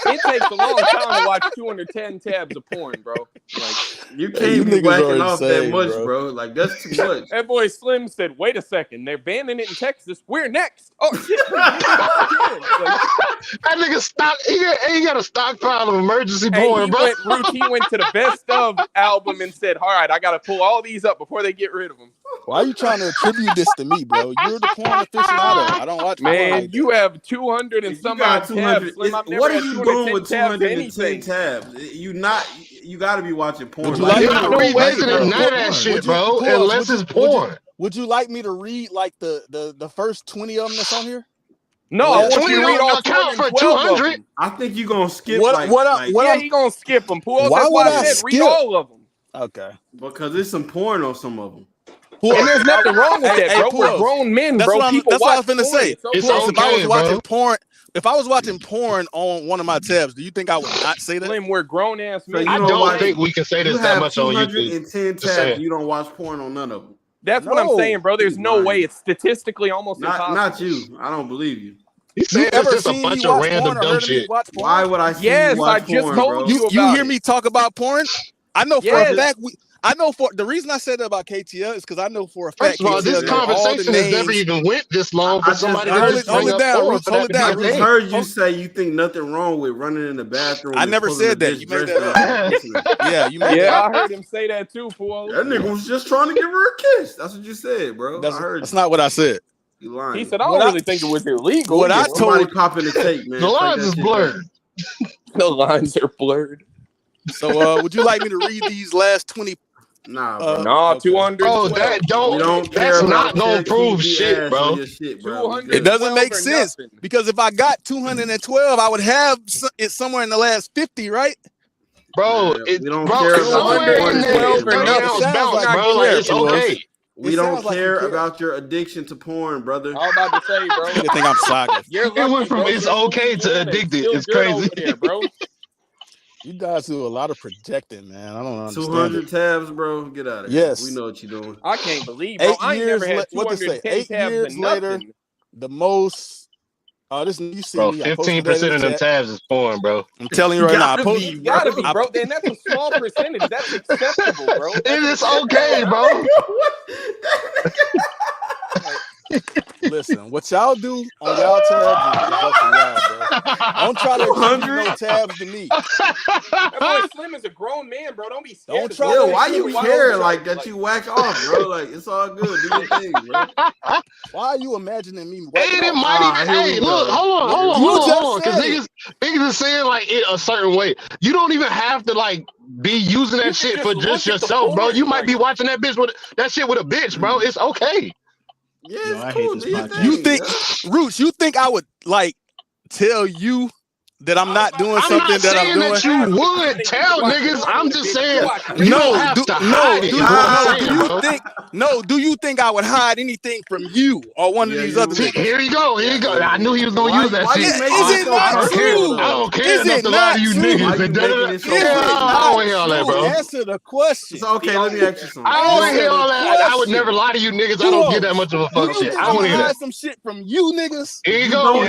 It takes a long time to watch 210 tabs of porn, bro. Like, you can't be whacking off that much, bro. Like, that's too much. That boy Slim said, wait a second, they're banning it in Texas. We're next. Oh, shit. That nigga he got a stockpile of emergency porn, bro. He went to the best of album and said, all right, I got to pull all these up before they get rid of them. Why are you trying to attribute this to me, bro? You're the porn aficionado. I don't watch porn. Man, like you have 200 and some odd tabs. Slim, what are you doing with 210 tabs? You got to be watching porn. You're not revisiting none of that shit, bro, unless it's porn. Would you like me to read like the first 20 of them that's on here? No, I want you to read all 212 of them. I think you're gonna skip he gonna skip them. Why would I said skip? Read all of them. Okay. Because there's some porn on some of them. And there's nothing wrong with that, bro. We're grown men, that's bro. What People that's watch what I was finna say. It's okay, if I was watching bro. porn, if I was watching porn on one of my tabs, do you think I would not say that? Slim, we're grown ass men. I don't think we can say this that much on YouTube. 210 tabs. You don't watch porn on none of them. That's what I'm saying, bro. There's no way. It's statistically almost impossible. Not you. I don't believe you. You ever just a bunch of random dumb shit. Why would I see you watch porn, just told you. You hear me talk about porn? I know for a fact the reason I said that about KTL is because I know for a fact. First of all, this conversation has never even went this long for somebody to just bring up porn for that. I just heard you say you think nothing wrong with running in the bathroom. I never said that. You made that up. Yeah, you made that up. I heard him say that too, fool. That nigga was just trying to give her a kiss. That's what you said, bro. That's not what I said. You lying. He said, I don't really think it was illegal. What I told popping the tape, man. The lines is blurred. The lines are blurred. So, would you like me to read these last 20? Nah, 200. Oh, that's not gonna prove shit, bro. It doesn't make sense because if I got 212, I would have it somewhere in the last 50, right? Bro, we don't care it's okay. We don't care about your addiction to porn, brother. I was about to say, bro. You think I'm sorry? It went from it's okay to addicted. It's crazy, there, bro. You guys do a lot of projecting, man. I don't understand. 200 tabs, bro. Get out of here. Yes. We know what you're doing. I can't believe, bro. I ain't never had 210 tabs and later, the most. Oh, this you see, bro. 15% of them tabs is porn, bro. I'm telling you right now. You gotta be, bro. Then that's a small percentage. That's acceptable, bro. It is okay, bro. Listen, what y'all do on y'all tabs is up to y'all, bro. Don't try to 100 no tabs to me. That boy Slim is a grown man, bro. Don't be scared. Don't try. Why you care like that? You whack off, bro. Like it's all good. Do your thing, bro. Why are you imagining me? Hey, look, hold on, because niggas is saying like it a certain way. You don't even have to like be using that shit for just yourself, bro. You might be watching that bitch with that shit with a bitch, bro. It's okay. Yeah, it's cool. You think, Roots? You think I would like tell you that I'm not doing something that I'm doing? That you would tell niggas. I'm just saying. Do you think I would hide anything from you or one of these other niggas? Here you go. I knew he was gonna use that shit. Is it not true? I don't care enough to lie to you niggas. I don't want to hear all that, bro. Answer the question. It's okay. Let me ask you something. I don't want to hear all that. I would never lie to you niggas. I don't get that much of a fuck shit. I don't want to hear that. Some shit from you niggas. Here you go.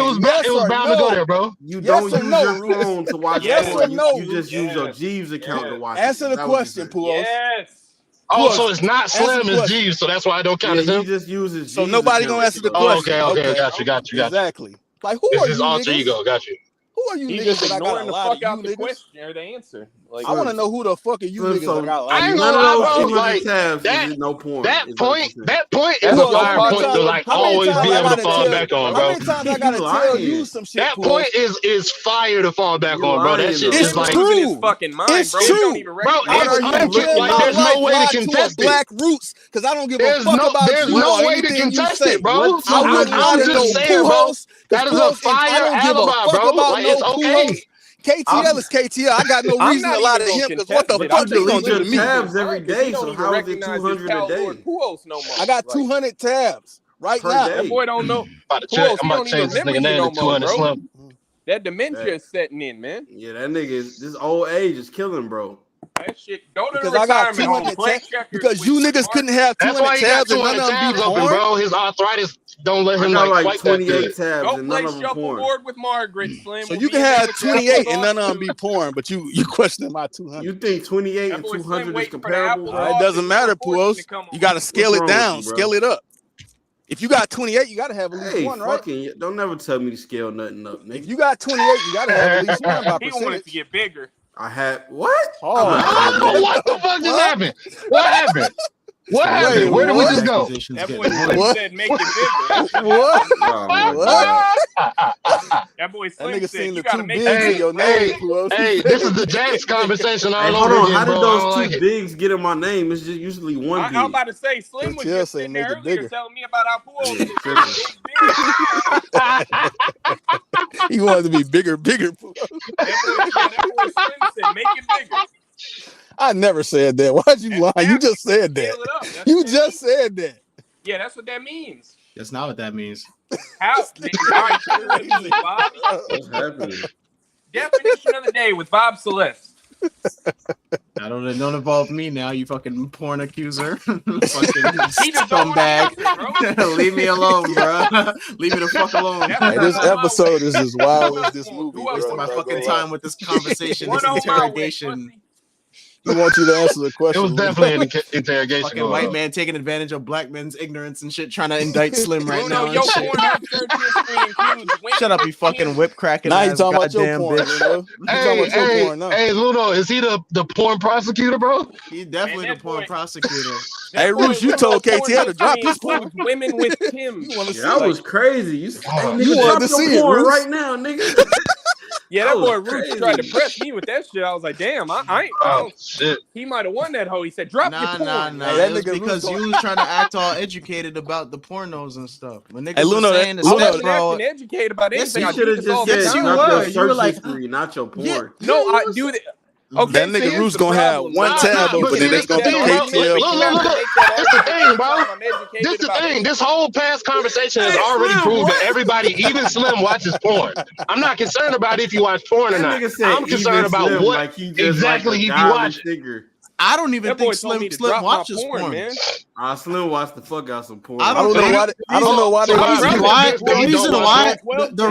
It was bound to go there, bro. You don't use your phone to watch porn. You just use your Jeeves account to watch. Answer the question, Pools. Yes. Oh, so it's not Slim, it's Jeeves, so that's why I don't count as him. He just uses. So nobody gonna answer the question. Okay, got you. Exactly. Like who are you? This is alter ego. Got you. Who are you He's niggas just that I ignoring gotta the lie fuck to out you the niggas? question or the answer. Like, I want to know who the fuck are you niggas that I gotta lie to. I ain't gonna lie, bro. Like no porn. That point is a fire point to like always be able to fall back on, bro. How many times I gotta tell you some shit? That point is fire to fall back on, bro. That shit is like his fucking mind, it's bro. True. Bro, like there's no way to contest it. Black Roots, because I don't give a fuck about you. There's no way to contest it, bro. I'm just saying, bro. That is a fire alibi, bro. Like it's okay. KTL is KTL. I got no reason to lie to him because what the fuck they gonna do to me? Tabs every day, so how is it 200 a day? I got 200 tabs right now. That boy don't know. I'm about to change this nigga name to 200 Slim. That dementia is setting in, man. Yeah, that nigga is this old age is killing, bro. That shit. Go to because the I got retirement 200 tabs. Because you niggas couldn't have 200 tabs and none of them be porn, bro. His arthritis don't let him like fight 28 tabs Go and play none of them porn. shuffleboard with Margaret, Slim. So you can have 28 and none of them be porn, but you question my 200. You think 28 and 200 is comparable? It doesn't matter, Puos. You got to scale it down, scale it up. If you got 28, you got to have at least one, right? Don't never tell me to scale nothing up, nigga. If you got 28, you got to have at least one by percentage. He wanted to get bigger. I had what? Oh, what the fuck just happened? What happened? What happened? Where did we just go? That boy Slim said make it bigger. What? That boy Slim nigga said seen you the gotta two make bigs it in your name. Hey, this is the Jax conversation all hold over on. again, How did bro. those two bigs get in my name? It's just usually one big. I'm about to say Slim was just sitting there earlier telling me about how Pujols is big. He wanted to be bigger. That boy Slim said make it bigger. I never said that. Why'd you lie? You just said that. You just said that. Yeah, that's what that means. That's not what that means. How? Bob? What's happening? Definition of the day with Bob Celeste. Don't involve me now, you fucking porn accuser. Fucking scumbag. Leave me alone, bro. Leave me the fuck alone. Hey, this episode is as wild as this movie. Wasting my fucking time with this conversation, this interrogation. He wants you to answer the question. It was definitely an interrogation. Fucking white man taking advantage of black men's ignorance and shit, trying to indict Slim right now. Shut up, you fucking whip cracking. Now you talking about your porn, Hey, Ludo, is he the porn prosecutor, bro? He's definitely the porn prosecutor. Hey, Roosh, you told KTL to drop his porn. Women with Tim. That was crazy. You wanted to see it right now, nigga. Yeah, that boy Roosh tried to press me with that shit. I was like, damn, I ain't. Shit. He might have won that hoe. He said, drop your porn. Nah. That was because you was trying to act all educated about the pornos and stuff. When niggas Luno, saying the I steps, wasn't bro. acting educated about anything. You should have just said you not were. your You were search like, history, not your porn. Yeah, no, I do that. Okay, that nigga Roosh gonna have one tab open and it's gonna be KTL. Look. That's the thing, bro. This the thing. This whole past conversation has already proved that everybody, even Slim, watches porn. I'm not concerned about if you watch porn or not. I'm concerned about what exactly he be watching. I don't even think Slim watches porn, man. Slim watched the fuck out some porn. I don't know why. The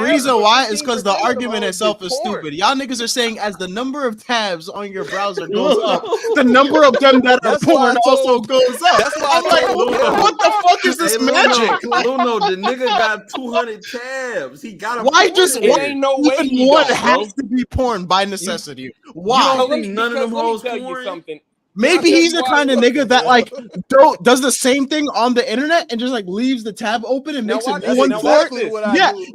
reason why is because the argument itself is stupid. Y'all niggas are saying as the number of tabs on your browser goes up, the number of them that are porn also goes up. I'm like, what the fuck is this magic? Luno, the nigga got 200 tabs. He got why just ain't no way even one has to be porn by necessity? Why? None of them hoes porn. Maybe he's the kind of nigga that like does the same thing on the internet and just like leaves the tab open and makes it one for it.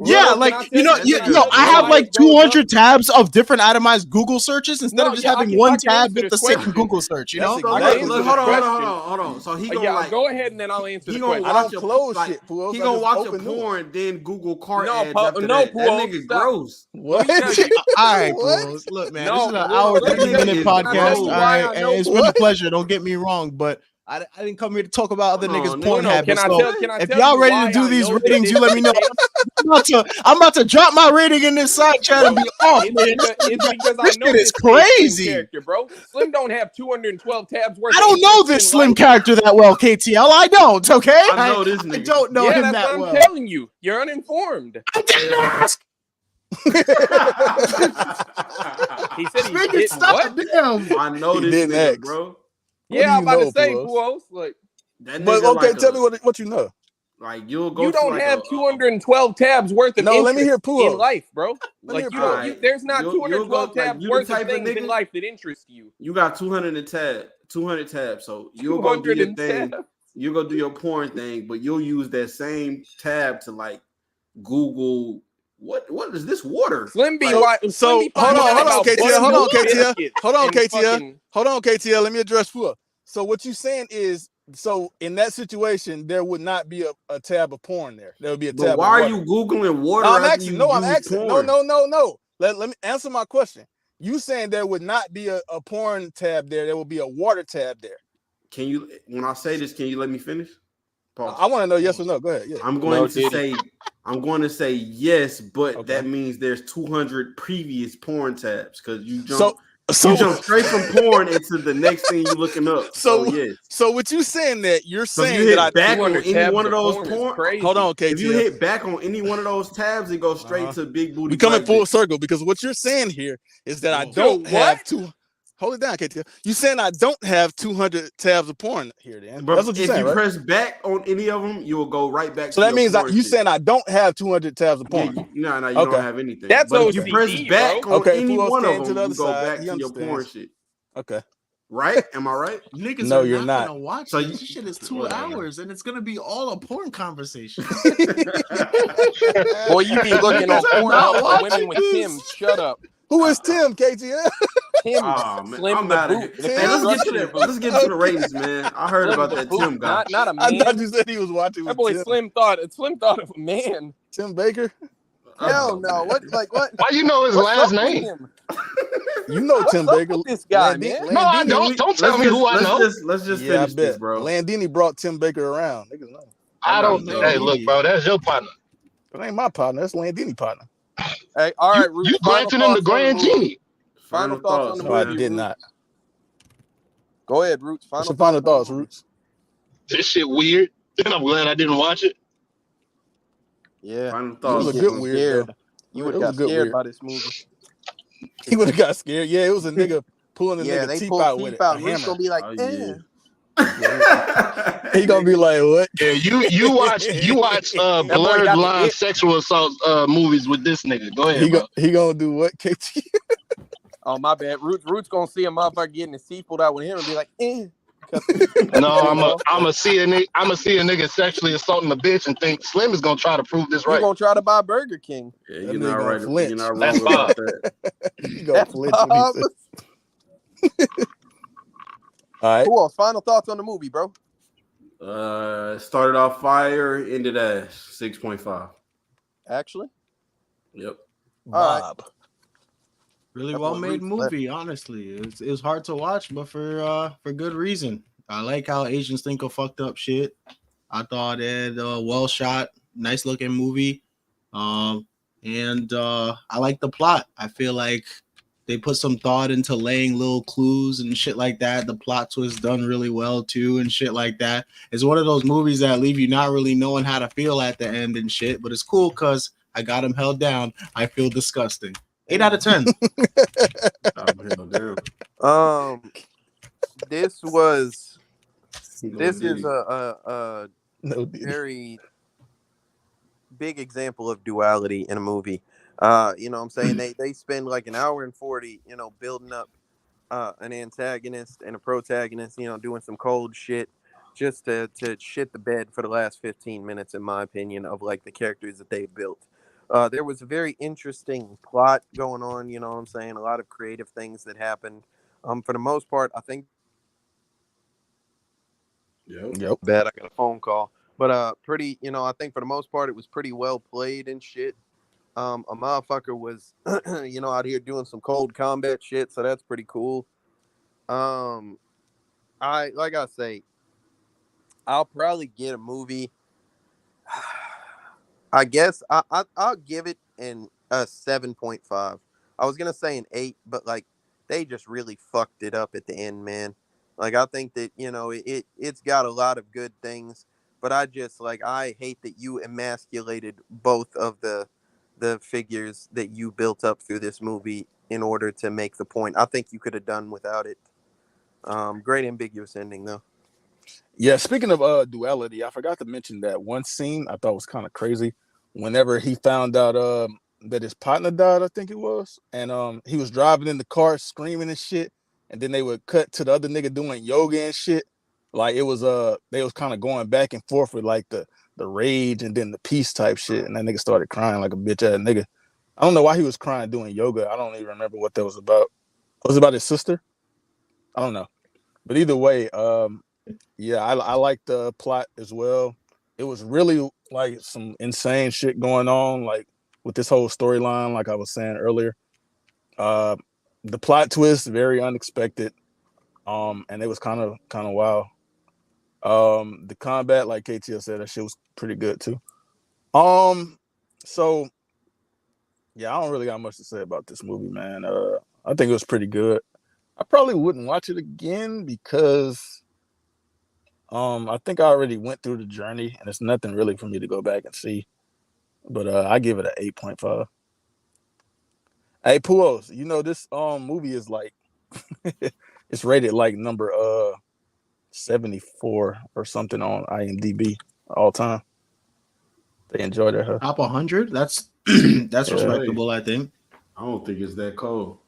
Yeah, like I have like 200 tabs of different itemized Google searches instead of just having one tab with the same Google search. You know? Hold on. So he gonna like go ahead and then I'll answer the question. I don't close shit. He gonna watch a porn, then Google cart ads. No, that nigga gross. What? All right, Pools. Look, man, this is an hour 30-minute podcast. All right, and it's been a pleasure. Don't get me wrong, but I didn't come here to talk about other niggas' porn habits. If y'all ready to do these ratings, you let me know. I'm about to drop my rating in this side chat and be off, man. It's because I know this is crazy, character, bro. Slim don't have 212 tabs worth. I don't know this Slim character that well, KTL. I don't. Okay, I know this nigga. I don't know him that well. I'm telling you, you're uninformed. I didn't ask. He said he did. What? Damn. I know this nigga, bro. Yeah, I'm about to say, Puos. Like, but okay, like tell me what you know. Like you'll go. You don't have 212 tabs worth of. No, let me hear Puos in life, bro. Like there's not 212 tabs worth of things in life that interest you. You got 200 tabs, so you'll go do your thing. You'll go do your porn thing, but you'll use that same tab to like Google. What is this water? Slim B. So hold on, KTL. Let me address Pua. So what you saying is, so in that situation, there would not be a tab of porn there. There would be a tab. But why are you Googling water? I'm asking. No. Let me answer my question. You saying there would not be a porn tab there? There will be a water tab there. Can you? When I say this, can you let me finish? Pause. I want to know yes or no. Go ahead. Yeah. I'm going to say yes, but that means there's 200 previous porn tabs because you jump. You jump straight from porn into the next thing you're looking up. So what you saying that you're saying you that back on any one of those porn? Hold on, KTL. If you hit back on any one of those tabs, it goes straight to big booty. We coming full circle because what you're saying here is that I don't have to. Hold it down, KTL. You saying I don't have 200 tabs of porn here, Dan? But that's what you're saying, if you right? press back on any of them, you will go right back. So that means you saying I don't have 200 tabs of porn. No, you don't have anything. That's but if you press back on any one of them, you go side, back to your porn shit. Okay. Right? Am I right? Niggas no, are you're not not gonna watch so this. This shit is 2 hours, and it's gonna be all a porn conversation. Boy, you be looking on Pornhub for women with Tim. Shut up. Who is Tim, KTM? Tim Slim I'm the mad at boot. it. Hey, let's get to the ratings, man. I heard Slim about the that boot, Tim guy. not a man. I thought you said he was watching. That boy Tim. Slim thought of a man. Tim Baker. Hell no! What? What? Why you know his last name? You know Tim Baker. This guy, man. No, I don't. Don't tell me who I know. Let's just finish this, bro. Landini brought Tim Baker around. Niggas know. I don't. Hey, look, bro. That's your partner. That ain't my partner. That's Landini partner. Hey, all right, Roots, you granted him the Grand Genie. Final thoughts on the No, movie. I did not. Go ahead, Roots. Final thoughts, Roots. This shit weird, and I'm glad I didn't watch it. Yeah, Final thoughts. It was a good weird. You would have got scared by this movie. He would have got scared. Yeah, it was a nigga pulling a nigga teeth out with it. Roots gonna be like, He gonna be like, what? Yeah, you watch blurred line sexual assault movies with this nigga. Go ahead. He gonna do what, KT? Oh, my bad. Roots gonna see a motherfucker getting his teeth pulled out with him and be like, No, I'm a see a nigga sexually assaulting a bitch and think Slim is gonna try to prove this right. You gonna try to buy Burger King? Yeah, you're not right. You're not wrong That's about that. You gonna flinch when he said. All right. Who else? Final thoughts on the movie, bro? Started off fire, ended at 6.5. Actually, yep. Bob. Right. Really well made movie, honestly. It was hard to watch, but for good reason. I like how Asians think of fucked up shit. I thought it well shot, nice looking movie. And I like the plot. I feel like they put some thought into laying little clues and shit like that. The plot twist done really well too and shit like that. It's one of those movies that leave you not really knowing how to feel at the end and shit, but it's cool because I got him held down. I feel disgusting. 8 out of 10. This is a very big example of duality in a movie. You know what I'm saying? They spend like an hour and 40, building up an antagonist and a protagonist, doing some cold shit just to shit the bed for the last 15 minutes, in my opinion, of like the characters that they built. There was a very interesting plot going on, you know what I'm saying? A lot of creative things that happened. For the most part, I think. Yep. Bad. I got a phone call, but pretty. I think for the most part, it was pretty well played and shit. A motherfucker was, out here doing some cold combat shit, so that's pretty cool. I'll probably get a movie. I guess I'll give it a 7.5. I was gonna say an 8, but like they just really fucked it up at the end, man. Like I think that it's got a lot of good things, but I hate that you emasculated both of the figures that you built up through this movie in order to make the point. I think you could have done without it. Great ambiguous ending though. Yeah, speaking of duality, I forgot to mention that one scene I thought was kind of crazy. Whenever he found out that his partner died, I think it was, and he was driving in the car screaming and shit, and then they would cut to the other nigga doing yoga and shit. Like it was they was kind of going back and forth with like the rage and then the peace type shit, and that nigga started crying like a bitch ass nigga. I don't know why he was crying doing yoga. I don't even remember what that was about. It was about his sister. I don't know, but either way, yeah, I like the plot as well. It was really like some insane shit going on, like with this whole storyline, like I was saying earlier. The plot twist, very unexpected. And it was kind of wild. The combat, like KTL said, that shit was pretty good too. So yeah, I don't really got much to say about this movie, man. I think it was pretty good. I probably wouldn't watch it again because I think I already went through the journey and it's nothing really for me to go back and see. But I give it an 8.5. Hey, Puos, this movie is like it's rated like number 74 or something on IMDb all time. They enjoyed it. Huh? Top 100? That's respectable, I think. I don't think it's that cold.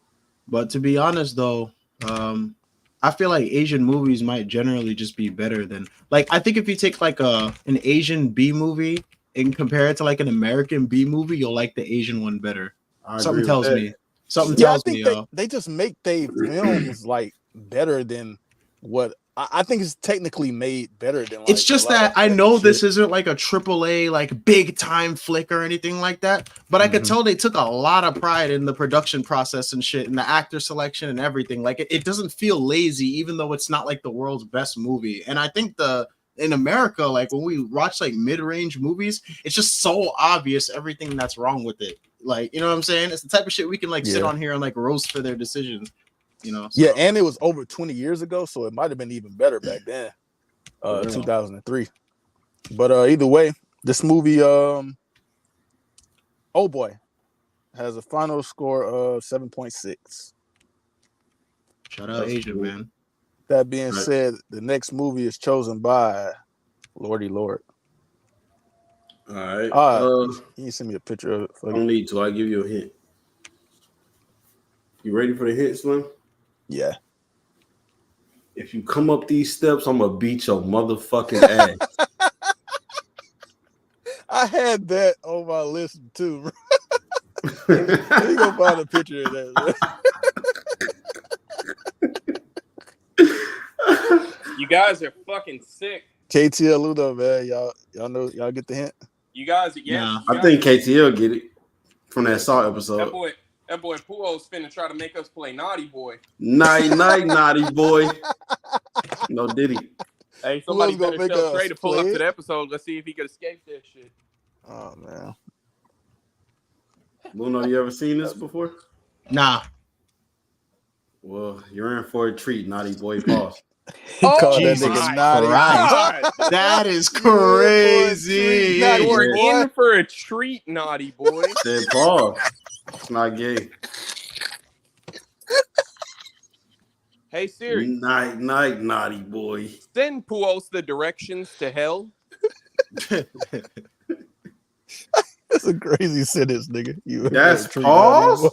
But to be honest, though, I I feel like Asian movies might generally just be better than like I think if you take like an Asian B movie and compare it to like an American B movie, you'll like the Asian one better. Something tells me. Something tells me, y'all. They just make they films like better than what I think it's technically made better than. Like, it's just that I know this isn't like a AAA like big time flick or anything like that, but I could tell they took a lot of pride in the production process and shit, and the actor selection and everything. Like it doesn't feel lazy, even though it's not like the world's best movie. And I think in America, like when we watch like mid-range movies, it's just so obvious everything that's wrong with it. Like, you know what I'm saying? It's the type of shit we can like sit on here and like roast for their decisions. You know, so. Yeah, and it was over 20 years ago, so it might have been even better back then, 2003. But either way, this movie, Oh Boy, has a final score of 7.6. Shout out Asia, man. That being said, the next movie is chosen by Lordy Lord. All right. Can you send me a picture of it? I don't need to. I'll give you a hint. You ready for the hint, Slim? Yeah. If you come up these steps, I'm gonna beat your motherfucking ass. I had that on my list too. Let me go find a picture of that. You guys are fucking sick. KTL Ludo, man. Y'all know, y'all get the hint? You guys, I think KTL get it from that Saw episode. That boy Puo's finna try to make us play Naughty Boy. Night, Naughty Boy. No Diddy. Hey, somebody better tell Trey to pull up to the episode. Let's see if he could escape that shit. Oh, man. Luno, you ever seen this before? Nah. Well, you're in for a treat, Naughty Boy. Pause. Oh, Jesus Christ. That is crazy. You're in for a treat, Naughty Boy. Said pause. It's not gay. Hey Siri. Night, Naughty Boy. Send Puos the directions to hell. That's a crazy sentence, nigga. That's pause?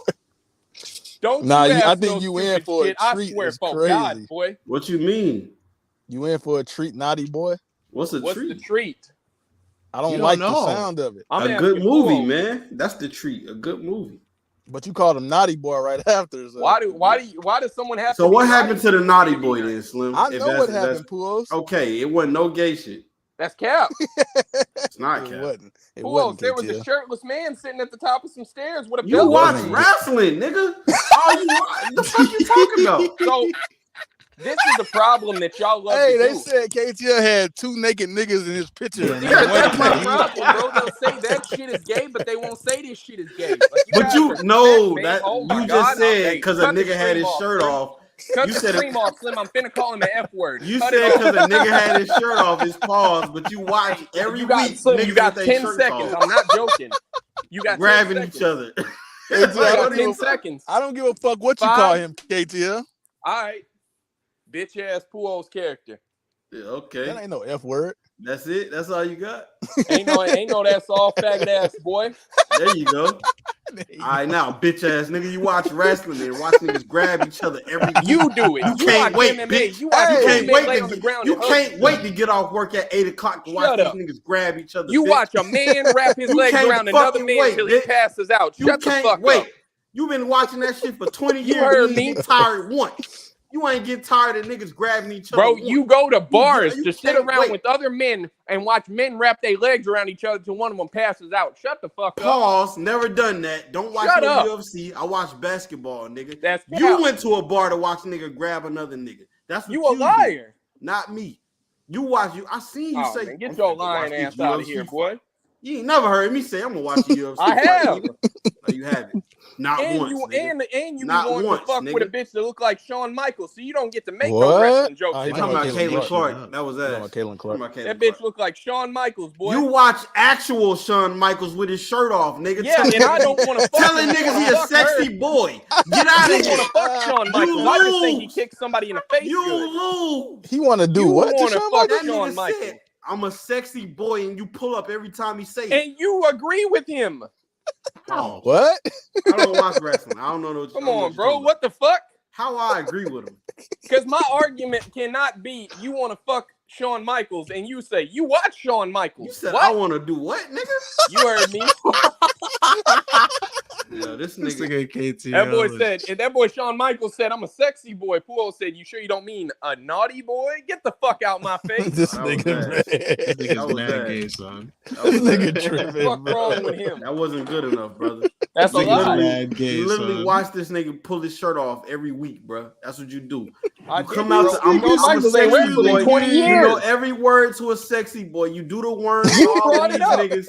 Don't I think you in for shit. a treat. I swear for crazy. God, boy. What you mean? You in for a treat, Naughty Boy? What's the treat? I don't like the sound of it. A good movie, man. That's the treat. A good movie. But you called him Naughty Boy right after. So. Why does someone have So what happened to the Naughty Boy then, Slim? I know what happened, Puos. Okay, it wasn't no gay shit. That's cap. It's not cap. It wasn't. There was a shirtless man sitting at the top of some stairs with a You watch wrestling, nigga. The fuck you talking about? So this is the problem that y'all love. Hey, they said KTL had two naked niggas in his picture. That's my problem, bro. They'll say that shit is gay, but they won't say this shit is gay. Like, but you know that you just said because a nigga had his shirt off. Cut the stream off, Slim. I'm finna call him the F word. You said because a nigga had his shirt off, his pause, but you watch every week. Slim, you got 10 seconds. I'm not joking. You got grabbing each other. 10 seconds. I don't give a fuck what you call him, KTL. All right. Bitch ass Puo's character. Yeah, okay. That ain't no F word. That's it. That's all you got. ain't no that's all faggot ass boy. There you go. All right, now, bitch ass nigga, you watch wrestling and watch niggas grab each other every week. You do it. You can't wait, MMA. bitch. You can't wait to get off work at 8 o'clock to watch these niggas grab each other. You watch a man wrap his legs around another man until he passes out. Shut the fuck up. You've been watching that shit for 20 years. You heard me. Get tired once. You ain't get tired of niggas grabbing each other. Bro, you go to bars to sit around with other men and watch men wrap their legs around each other till one of them passes out. Shut the fuck up. Pause. Never done that. Don't watch no UFC. I watch basketball, nigga. You went to a bar to watch a nigga grab another nigga. That's what you a liar. Do. Not me. You watch you. I seen you say. Man, get your lying ass out of here, boy. You ain't never heard me say I'm gonna watch the UFC. I have. No, you haven't. Not once. You not going once, to fuck nigga. with a bitch that look like Shawn Michaels, so you don't get to make no wrestling jokes. You talking about Caitlin Clark? That was that. Caitlin Clark. That bitch look like Shawn Michaels, boy. You watch actual Shawn Michaels with his shirt off, nigga. Yeah, and I don't want to fuck telling niggas he a sexy boy. Get out of here. I want to fuck Shawn Michaels. I just think he kicked somebody in the face. You lose. He want to do what? Want to fuck Shawn Michaels? I'm a sexy boy, and you pull up every time he say it. And you agree with him. What? I don't watch wrestling. I don't know. Come on, bro. What the fuck? How I agree with him? Because my argument cannot be you want to fuck Shawn Michaels and you say you watch Shawn Michaels. You said what? I want to do what, nigga? You heard me. Yeah, this nigga KT. That boy said, and that boy Shawn Michaels said, I'm a sexy boy. Puo said, you sure you don't mean a naughty boy? Get the fuck out my face. This nigga's mad gay, son. This nigga tripping. What the fuck wrong with him? That wasn't good enough, brother. That's a lie. You literally watch this nigga pull his shirt off every week, bro. That's what you do. You come out to I'm a sexy boy. 20 years. You know every word to a sexy boy. You do the worm. All of these niggas.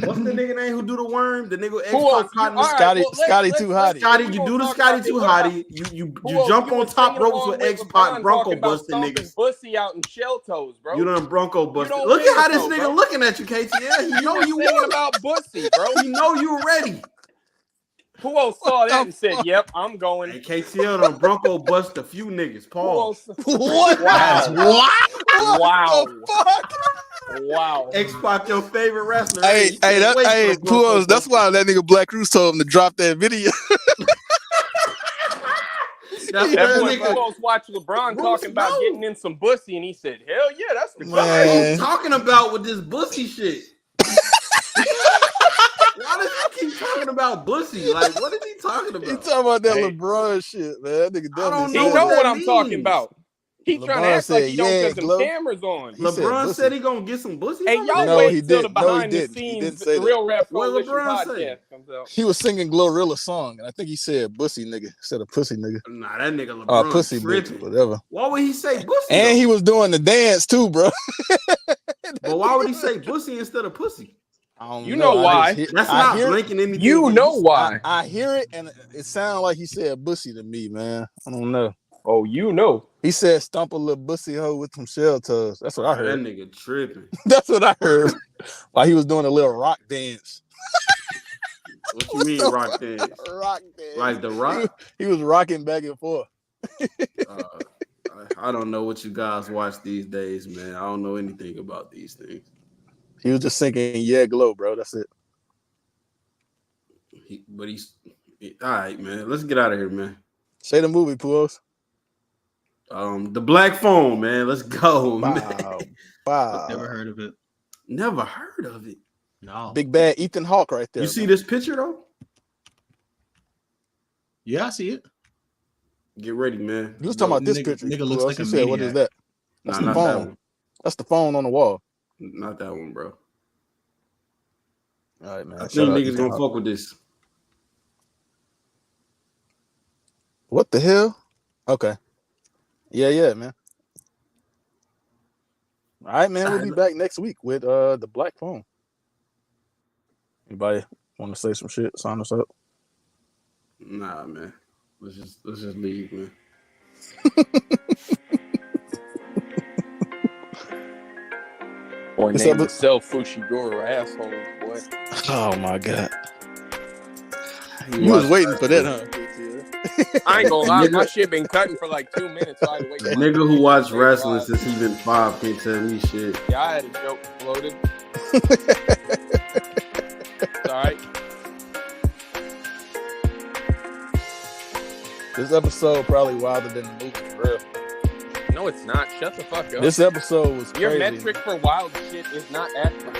What's the nigga name who do the worm? The nigga Scotty Too Hottie. Scotty, you do the Scotty Too Hottie. You jump on top ropes with X-Pac, Bronco busting niggas. Pussy out in shell toes, bro. You done Bronco busted. Look at how this nigga looking at you, KTL. He know you thinking about pussy, bro. He know you ready. Who else saw that and said, "Yep, I'm going"? Hey, KTL done Bronco bust a few niggas. Pause. What? Wow. What the fuck? Wow. X-Pac, your favorite wrestler. Hey, Puos, that's why that nigga Black Cruz told him to drop that video. That's that boy Puos watched LeBron talking about getting in some pussy, and he said, "Hell yeah, that's the What are you talking about with this bussy shit?" Why does he keep talking about bussy? Like, what is he talking about? He talking about that LeBron shit, man. That nigga definitely. He know what I'm talking about. He trying to act like he don't because the cameras on. LeBron said he gonna get some pussy. Hey, y'all wait till the behind the scenes the Real Rap Coalition podcast comes out. He was singing Glorilla's song, and I think he said "bussy nigga" instead of "pussy nigga." Nah, that nigga LeBron pussy bitch, whatever. Why would he say bussy? And he was doing the dance too, bro. But why would he say bussy instead of pussy? You know why? That's not linking anything. You know why? I hear it, and it sounds like he said "bussy" to me, man. I don't know. Oh, you know. He said stomp a little bussy hoe with some shell toes. That's what I heard. That nigga tripping. That's what I heard. While he was doing a little rock dance. What you mean rock dance? Rock dance. Like the rock? He was rocking back and forth. I don't know what you guys watch these days, man. I don't know anything about these things. He was just singing "Yeah Glow," bro. That's it. He's all right, man. Let's get out of here, man. Say the movie, Puos. The Black Phone, man. Let's go, man. Wow. Never heard of it. Never heard of it. No. Big bad Ethan Hawke right there. You see this picture though? Yeah, I see it. Get ready, man. You was talking about this picture. Nigga looks like a maniac. What is that? That's the phone. That's the phone on the wall. Not that one, bro. All right, man. I think niggas gonna fuck with this. What the hell? Okay. Yeah, man. All right, man. We'll be back next week with the Black Phone. Anybody want to say some shit? Sign us up. Nah, man. Let's just leave, man. Boy, name yourself Fushiguro asshole, boy. Oh my god. You was waiting for that, huh? I ain't gonna lie, my shit been cutting for like 2 minutes. So I had to wait. Nigga who watched wrestling since he been 5 can't tell me shit. Yeah, I had a joke floated. It's all right. This episode probably wilder than the movie, for real. No, it's not. Shut the fuck up. This episode was Your crazy. metric for wild shit is not accurate.